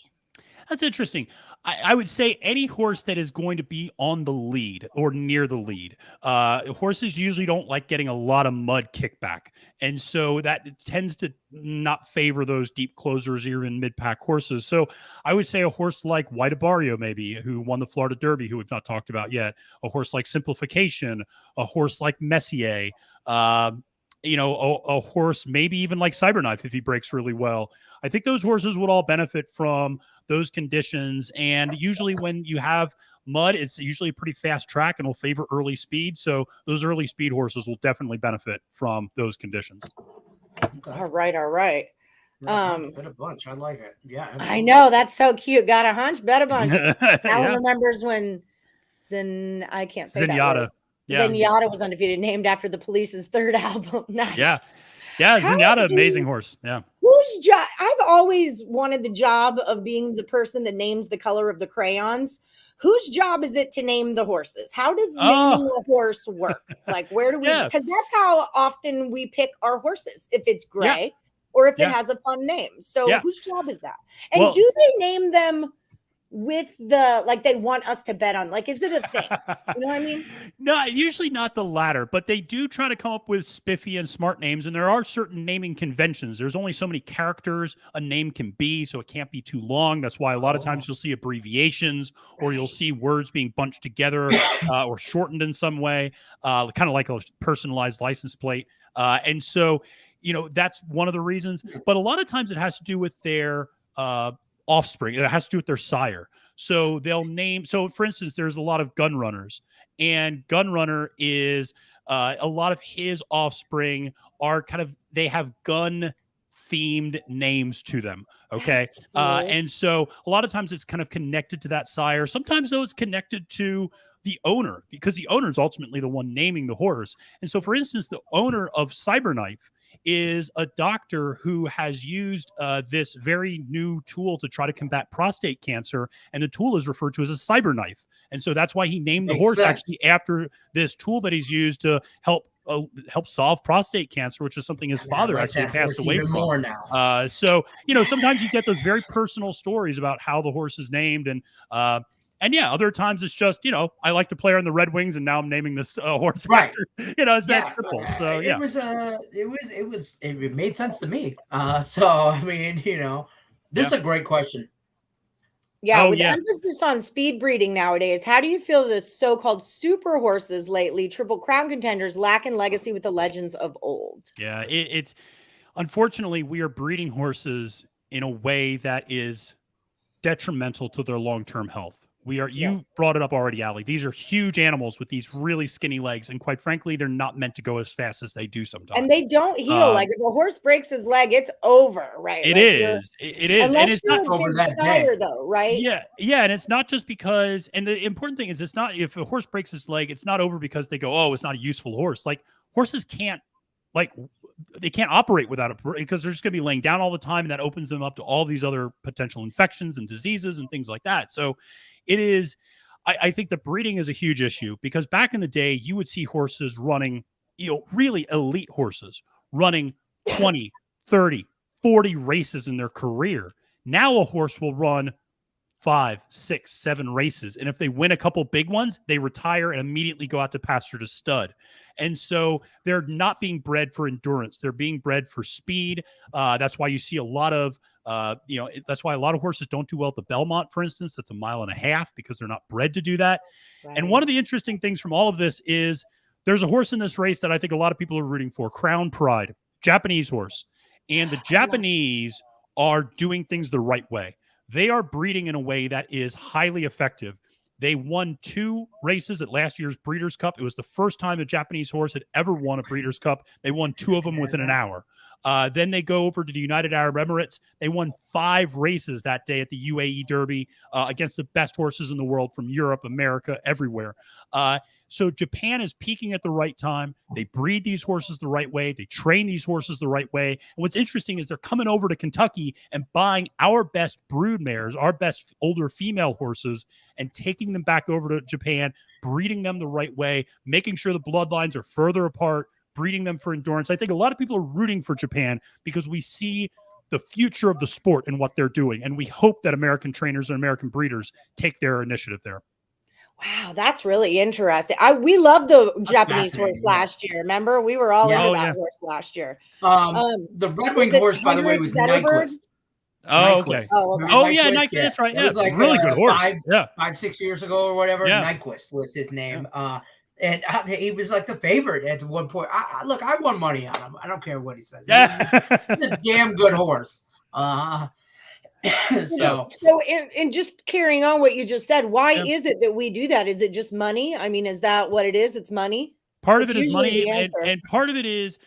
That's interesting. I would say any horse that is going to be on the lead or near the lead. Horses usually don't like getting a lot of mud kickback. And so that tends to not favor those deep closers or even mid-pack horses. So I would say a horse like White Barrio, maybe, who won the Florida Derby, who we've not talked about yet. A horse like Simplification, a horse like Messier, a horse maybe even like Cyberknife if he breaks really well. I think those horses would all benefit from those conditions. And usually when you have mud, it's usually a pretty fast track and will favor early speed. So those early speed horses will definitely benefit from those conditions. Okay. All right. Bet a bunch. I like it. Yeah. Absolutely. I know. That's so cute. Got a hunch. Bet a bunch. Alan remembers when I can't say Zenyatta. that word. Yeah. Zenyatta was undefeated, named after the Police's third album. Nice. Yeah, Zenyatta, amazing horse. Yeah. Whose job? I've always wanted the job of being the person that names the color of the crayons. Whose job is it to name the horses? How does naming a horse work? Like, where do we? Because that's how often we pick our horses. If it's gray or if it has a fun name. So whose job is that? And do they name them with the, like, they want us to bet on? Like, is it a thing? You know what I mean? No, usually not the latter, but they do try to come up with spiffy and smart names, and there are certain naming conventions. There's only so many characters a name can be, so it can't be too long. That's why a lot of times you'll see abbreviations, or you'll see words being bunched together or shortened in some way, kind of like a personalized license plate. And so, that's one of the reasons. But a lot of times it has to do with their offspring. It has to do with their sire. So they'll name. So for instance, there's a lot of gun runners, and gun runner is a lot of his offspring are they have gun themed names to them. Okay. Cool. And so a lot of times it's kind of connected to that sire. Sometimes though it's connected to the owner, because the owner is ultimately the one naming the horse. And so for instance, the owner of Cyberknife is a doctor who has used this very new tool to try to combat prostate cancer, and the tool is referred to as a cyberknife. And so that's why he named the horse actually after this tool that he's used to help solve prostate cancer, which is something his father actually passed away from. More now. So sometimes you get those very personal stories about how the horse is named, and yeah, other times it's just, I like to play on the Red Wings, and now I'm naming this horse after. It's that simple. So yeah, it made sense to me. So I mean, this is a great question. Yeah, with emphasis on speed breeding nowadays, how do you feel the so-called super horses lately, Triple Crown contenders, lack in legacy with the legends of old? Yeah, it's unfortunately we are breeding horses in a way that is detrimental to their long-term health. You brought it up already, Allie. These are huge animals with these really skinny legs, and quite frankly, they're not meant to go as fast as they do sometimes. And they don't heal. Like if a horse breaks his leg, it's over, right? It is. It is. And it's not over that day, though, right? Yeah, yeah. And it's not just because. And the important thing is, it's not if a horse breaks his leg, it's not over because they go, oh, it's not a useful horse. Like horses can't. They can't operate without it because they're just going to be laying down all the time, and that opens them up to all these other potential infections and diseases and things like that. So it is, I think the breeding is a huge issue, because back in the day, you would see horses running, really elite horses running 20, 30, 40 races in their career. Now a horse will run 5, 6, 7 races. And if they win a couple big ones, they retire and immediately go out to pasture to stud. And so they're not being bred for endurance. They're being bred for speed. That's why you see a lot of, that's why a lot of horses don't do well at the Belmont, for instance. That's 1.5 miles, because they're not bred to do that. Right. And one of the interesting things from all of this is there's a horse in this race that I think a lot of people are rooting for, Crown Pride, Japanese horse. And the Japanese are doing things the right way. They are breeding in a way that is highly effective. They won 2 races at last year's Breeders' Cup. It was the first time a Japanese horse had ever won a Breeders' Cup. They won 2 of them within an hour. Then they go over to the United Arab Emirates. They won 5 races that day at the UAE Derby against the best horses in the world from Europe, America, everywhere. So Japan is peaking at the right time. They breed these horses the right way. They train these horses the right way. And what's interesting is they're coming over to Kentucky and buying our best brood mares, our best older female horses, and taking them back over to Japan, breeding them the right way, making sure the bloodlines are further apart, breeding them for endurance. I think a lot of people are rooting for Japan because we see the future of the sport and what they're doing. And we hope that American trainers and American breeders take their initiative there. Wow, that's really interesting. We loved the Japanese horse last year. Remember, we were all into that horse last year. The Red Wings horse, by the way, was Nyquist. Oh, okay. Oh, yeah, Nyquist. That's right. Yeah, it was like really good horse. 5, 6 years ago or whatever. Yeah. Nyquist was his name. And he was like the favorite at one point. Look, I won money on him. I don't care what he says. He's a damn good horse. So just carrying on what you just said, why is it that we do that? Is it just money? I mean, is that what it is? It's money. Part of it is money, and part of it is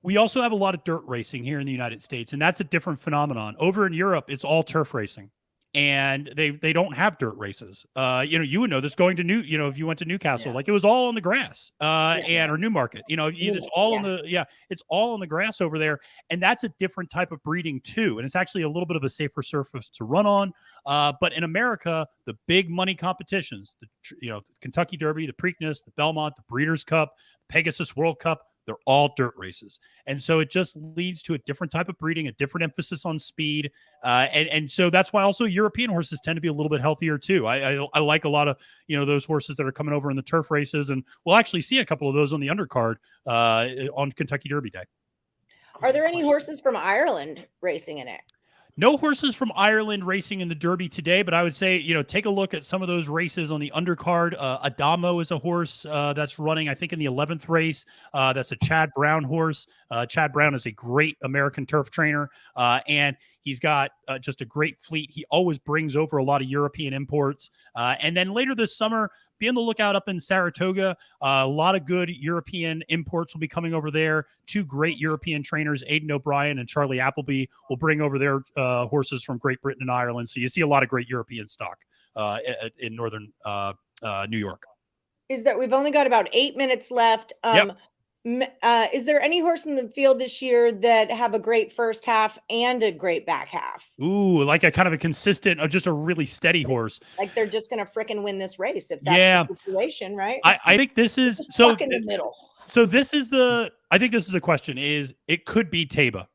we also have a lot of dirt racing here in the United States, and that's a different phenomenon. Over in Europe, it's all turf racing, and they don't have dirt races. You would know this going to if you went to Newcastle, like it was all on the grass, or Newmarket. It's all it's all on the grass over there, and that's a different type of breeding too. And it's actually a little bit of a safer surface to run on. But in America, the big money competitions, the Kentucky Derby, the Preakness, the Belmont, the Breeders' Cup, Pegasus World Cup, They're all dirt races. And so it just leads to a different type of breeding, a different emphasis on speed. And so that's why also European horses tend to be a little bit healthier too. I like a lot of, those horses that are coming over in the turf races, and we'll actually see a couple of those on the undercard on Kentucky Derby Day. Are there any horses from Ireland racing in it? No horses from Ireland racing in the Derby today, but I would say, take a look at some of those races on the undercard. Adamo is a horse that's running, I think, in the 11th race. That's a Chad Brown horse. Chad Brown is a great American turf trainer, and he's got just a great fleet. He always brings over a lot of European imports. And then later this summer, be on the lookout up in Saratoga. A lot of good European imports will be coming over there. Two great European trainers, Aidan O'Brien and Charlie Appleby, will bring over their horses from Great Britain and Ireland. So you see a lot of great European stock in northern New York. Is that we've only got about 8 minutes left. Yep. Is there any horse in the field this year that have a great first half and a great back half? Ooh, like a kind of a consistent or just a really steady horse. Like they're just going to frickin' win this race if that's the situation, right? I think this is stuck in the middle. So I think this is the question is it could be Taba,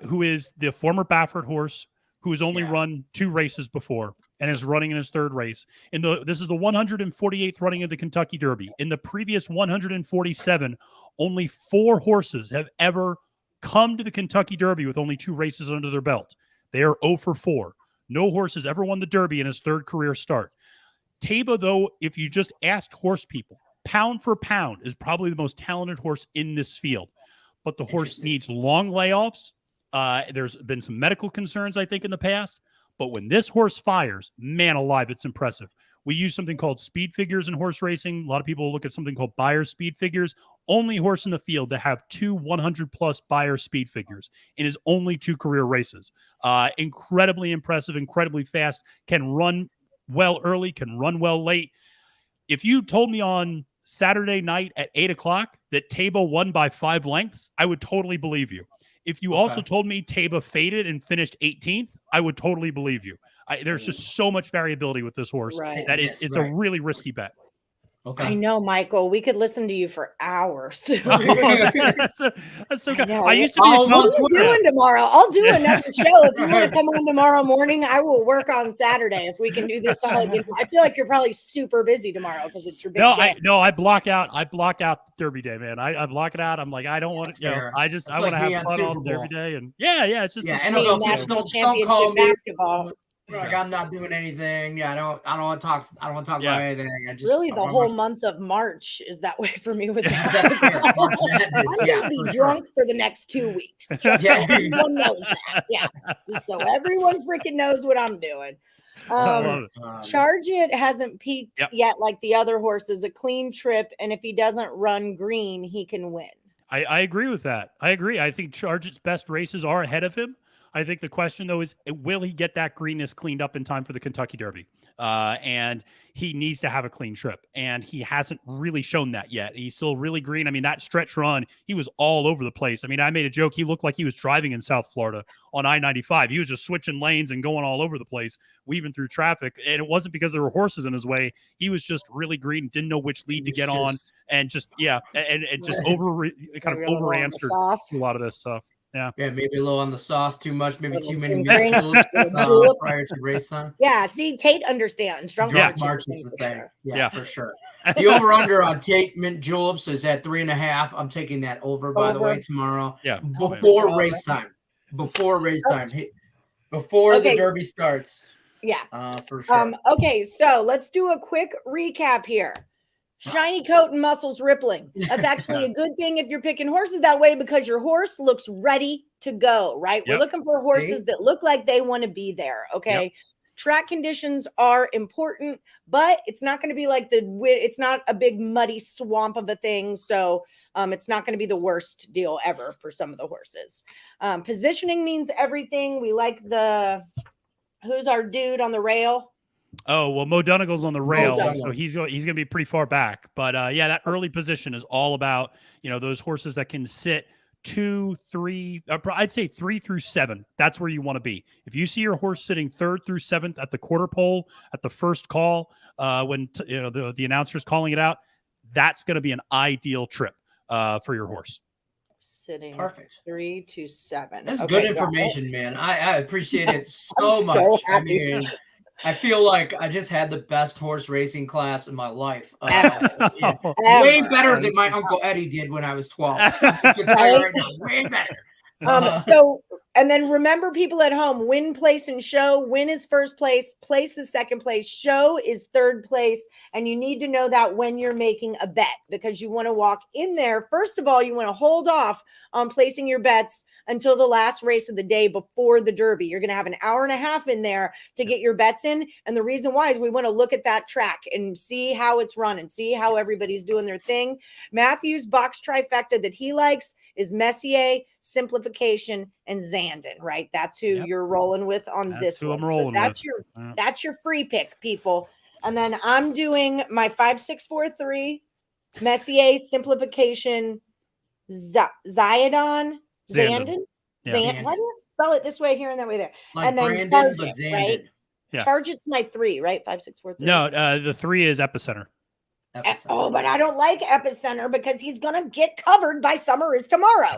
who is the former Baffert horse who has only run 2 races before and is running in his 3rd race. This is the 148th running of the Kentucky Derby. In the previous 147, only 4 horses have ever come to the Kentucky Derby with only 2 races under their belt. They are 0 for 4. No horse has ever won the Derby in his 3rd career start. Taba, though, if you just asked horse people, pound for pound, is probably the most talented horse in this field. But the horse needs long layoffs. There's been some medical concerns, I think, in the past. But when this horse fires, man alive, it's impressive. We use something called speed figures in horse racing. A lot of people look at something called Beyer speed figures. Only horse in the field to have 2 100-plus Beyer speed figures in his only 2 career races. Incredibly impressive, incredibly fast, can run well early, can run well late. If you told me on Saturday night at 8 o'clock that Taba won by 5 lengths, I would totally believe you. If you also told me Taba faded and finished 18th, I would totally believe you. There's just so much variability with this horse that it's a really risky bet. Okay. I know, Michael. We could listen to you for hours. That's so good. I used to be what are you doing tomorrow? I'll do another show. If you want to come on tomorrow morning, I will work on Saturday if we can do this all again. I feel like you're probably super busy tomorrow because it's your big day. I block out Derby Day, man. I block it out. I'm like, I don't want to, I want to have fun on Derby Day. And it's just NFL national championship basketball. Like I'm not doing anything. Yeah, I don't want to talk. I don't want to talk about anything. I just really the whole month of March is that way for me with that. I'm gonna be drunk for the next 2 weeks. Just so everyone knows that. Yeah. So everyone freaking knows what I'm doing. Charge It hasn't peaked yet like the other horses. A clean trip, and if he doesn't run green, he can win. I agree with that. I agree. I think Charge It's best races are ahead of him. I think the question, though, is will he get that greenness cleaned up in time for the Kentucky Derby? And he needs to have a clean trip, and he hasn't really shown that yet. He's still really green. I mean, that stretch run, he was all over the place. I mean, I made a joke. He looked like he was driving in South Florida on I-95. He was just switching lanes and going all over the place, weaving through traffic. And it wasn't because there were horses in his way. He was just really green, didn't know which lead to get on, and just, and just over answered a lot of this stuff. Yeah, maybe a little on the sauce too much, maybe too many prior to race time. Yeah, see, Tate understands. Drunk March is the thing. Sure. Yeah, for sure. The over-under on Tate Mint Juleps is at 3.5. I'm taking that over, by the way, tomorrow. Yeah. Before race time. Before race time. Before the Derby starts. Yeah. For sure. Okay, so let's do a quick recap here. Shiny coat and muscles rippling. That's actually a good thing if you're picking horses that way because your horse looks ready to go, right? We're looking for horses that look like they want to be there, okay? Track conditions are important, but it's not going to be like it's not a big muddy swamp of a thing, so it's not going to be the worst deal ever for some of the horses. Positioning means everything. We like who's our dude on the rail? Oh, well, Mo Donegal's on the rail, so he's going to be pretty far back. But that early position is all about, those horses that can sit 2, 3, I'd say 3 through 7. That's where you want to be. If you see your horse sitting 3rd through 7th at the quarter pole, at the first call, when the announcer's calling it out, that's going to be an ideal trip. for your horse. Sitting Perfect. 3 to 7. That's Okay, good got it. information, man. I appreciate it so I'm much. so I happy. mean, I feel like I just had the best horse racing class in my life. Yeah, way better than my Uncle Eddie did when I was 12. I can tell you right now, way better. So, and then remember, people at home, win, place, and show. Win is first place, place is second place, show is third place. And you need to know that when you're making a bet, because you want to walk in there. First of all, you want to hold off on placing your bets until the last race of the day before the Derby. You're going to have an hour and a half in there to get your bets in. And the reason why is we want to look at that track and see how it's run and see how everybody's doing their thing. Matthew's box trifecta that he likes is Messier, Simplification, and Zandon, right? That's who you're rolling with on this one. So that's your free pick, people. And then I'm doing my 5, 6, 4, 3, Messier, Simplification, Zandon. Why do you spell it this way here and that way there? Like and then Brandon, charge it, right? Yeah. Charge it's my 3, right? 5, 6, 4, 3. No, the 3 is Epicenter. Oh, but I don't like Epicenter because he's going to get covered by Summer is Tomorrow.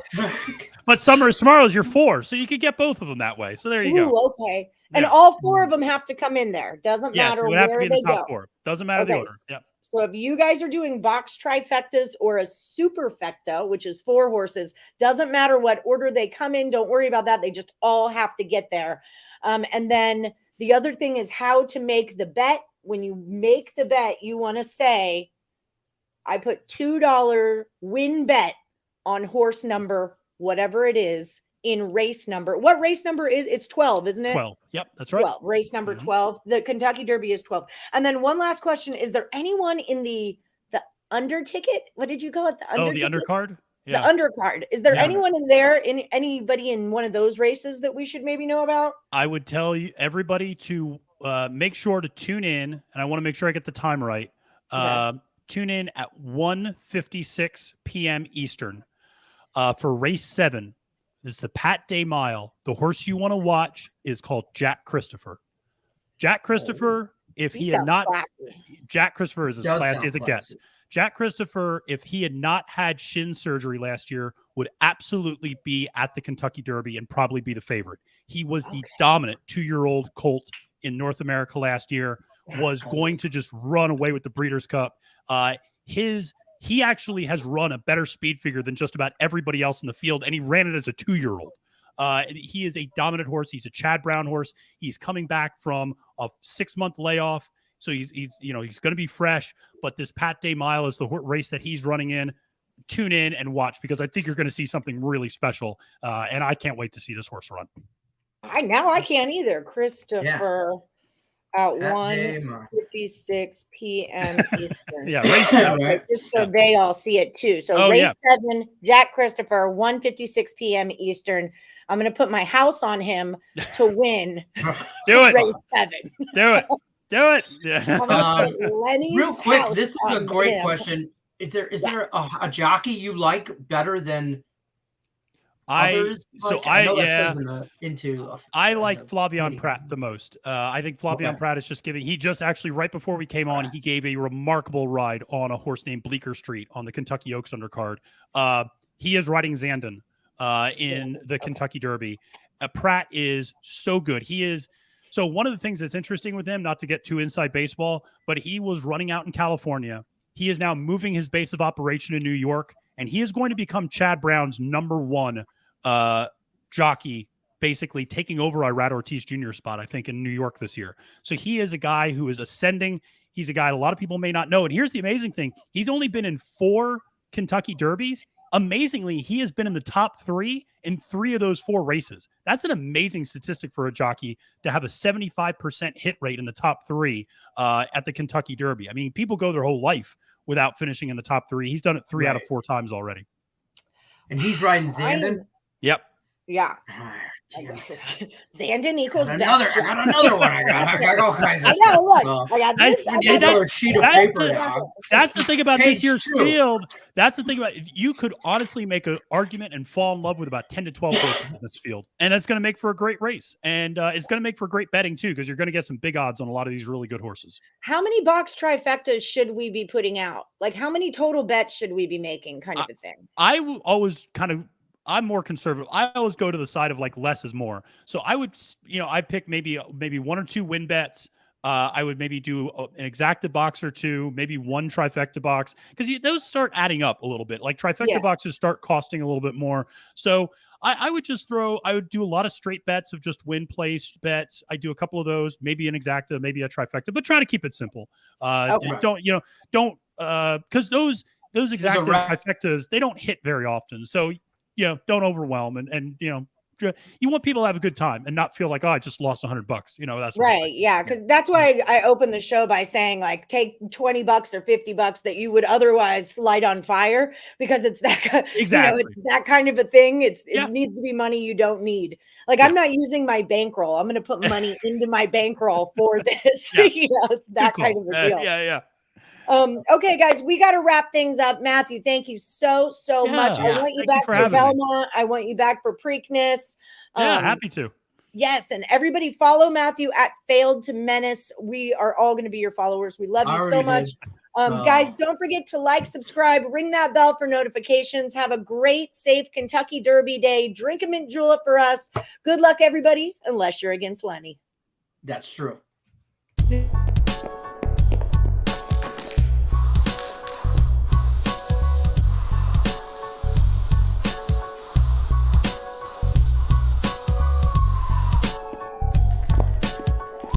But Summer is Tomorrow is your 4, so you could get both of them that way. So there you go. Okay. And all 4 of them have to come in there. Doesn't matter where they go. 4. Doesn't matter the order. Yeah. So if you guys are doing box trifectas or a superfecta, which is 4 horses, doesn't matter what order they come in. Don't worry about that. They just all have to get there. And then the other thing is how to make the bet. When you make the bet, you want to say, I put $2 win bet on horse number, whatever it is, in race number. What race number is? It's 12, isn't it? 12. Yep, that's right. 12. Race number 12. The Kentucky Derby is 12. And then one last question. Is there anyone in the under ticket? What did you call it? The undercard? Yeah. The undercard. Is there anyone in there, anybody in one of those races that we should maybe know about? I would tell you everybody to make sure to tune in, and I want to make sure I get the time right. Tune in at 1:56 p.m. Eastern for race 7. This is the Pat Day Mile. The horse you want to watch is called Jack Christopher. Jack Christopher, Jack Christopher is as classy as it gets. Jack Christopher, if he had not had shin surgery last year, would absolutely be at the Kentucky Derby and probably be the favorite. He was the dominant 2-year-old colt in North America last year, was going to just run away with the Breeders' Cup. He actually has run a better speed figure than just about everybody else in the field, and he ran it as a 2-year-old. He is a dominant horse. He's a Chad Brown horse. He's coming back from a 6-month layoff, so he's going to be fresh. But this Pat Day Mile is the race that he's running in. Tune in and watch, because I think you're going to see something really special, and I can't wait to see this horse run. I can't either. Christopher. At 1:56 p.m. Eastern. Race 7, right? Just so they all see it too. So race 7, Jack Christopher, 1:56 p.m. Eastern. I'm going to put my house on him to win. Do it. Race 7. Do it. Do it. Lenny's real quick, house this is a great him. question. Is there a jockey you like better than others? I like Flavien Prat the most. I think Flavien Prat is he just actually, right before we came on, he gave a remarkable ride on a horse named Bleecker Street on the Kentucky Oaks undercard. He is riding Zandon in the Kentucky Derby. Pratt is so good. So one of the things that's interesting with him, not to get too inside baseball, but he was running out in California. He is now moving his base of operation in New York, and he is going to become Chad Brown's number 1 jockey, basically taking over Irad Ortiz Jr.'s spot, I think, in New York this year. So he is a guy who is ascending. He's a guy a lot of people may not know. And here's the amazing thing. He's only been in 4 Kentucky Derbies. Amazingly, he has been in the top 3 in 3 of those 4 races. That's an amazing statistic for a jockey to have a 75% hit rate in the top 3 at the Kentucky Derby. I mean, people go their whole life without finishing in the top 3. He's done it 3 out of 4 times already. And he's riding Zandon? Yep. Yeah. Zandon equals I best. got another one. I got all kinds of I stuff. know. Look, So, I got this. I got another this. sheet of that's paper, the- dog. That's the thing about this Page year's 2. field. That's the thing about it. You could honestly make an argument and fall in love with about 10 to 12 horses in this field. And it's going to make for a great race. And it's going to make for great betting too, because you're going to get some big odds on a lot of these really good horses. How many box trifectas should we be putting out? Like, how many total bets should we be making, kind of a thing? I will always I'm more conservative. I always go to the side of like less is more. So I would, I pick maybe 1 or 2 win bets. I would maybe do an exacta box or 2, maybe 1 trifecta box, because those start adding up a little bit. Like trifecta boxes start costing a little bit more. So I would do a lot of straight bets of just win place bets. I do a couple of those, maybe an exacta, maybe a trifecta, but try to keep it simple. Okay. Don't because those exacta trifectas, they don't hit very often. So don't overwhelm and you want people to have a good time and not feel like, oh, I just lost $100. That's right. Yeah. Because that's why I opened the show by saying, like, take $20 or $50 that you would otherwise light on fire, because it's that, exactly. It's that kind of a thing. It needs to be money you don't need. Like, I'm not using my bankroll. I'm going to put money into my bankroll for this. It's that kind of a deal. Yeah. Okay, guys, we got to wrap things up. Matthew, thank you so much. I want you back for Belmont. I want you back for Preakness. Happy to. Yes, and everybody follow Matthew at Failed to Menace. We are all going to be your followers. We love you so much. Guys, don't forget to like, subscribe, ring that bell for notifications. Have a great, safe Kentucky Derby day. Drink a mint julep for us. Good luck, everybody, unless you're against Lenny. That's true.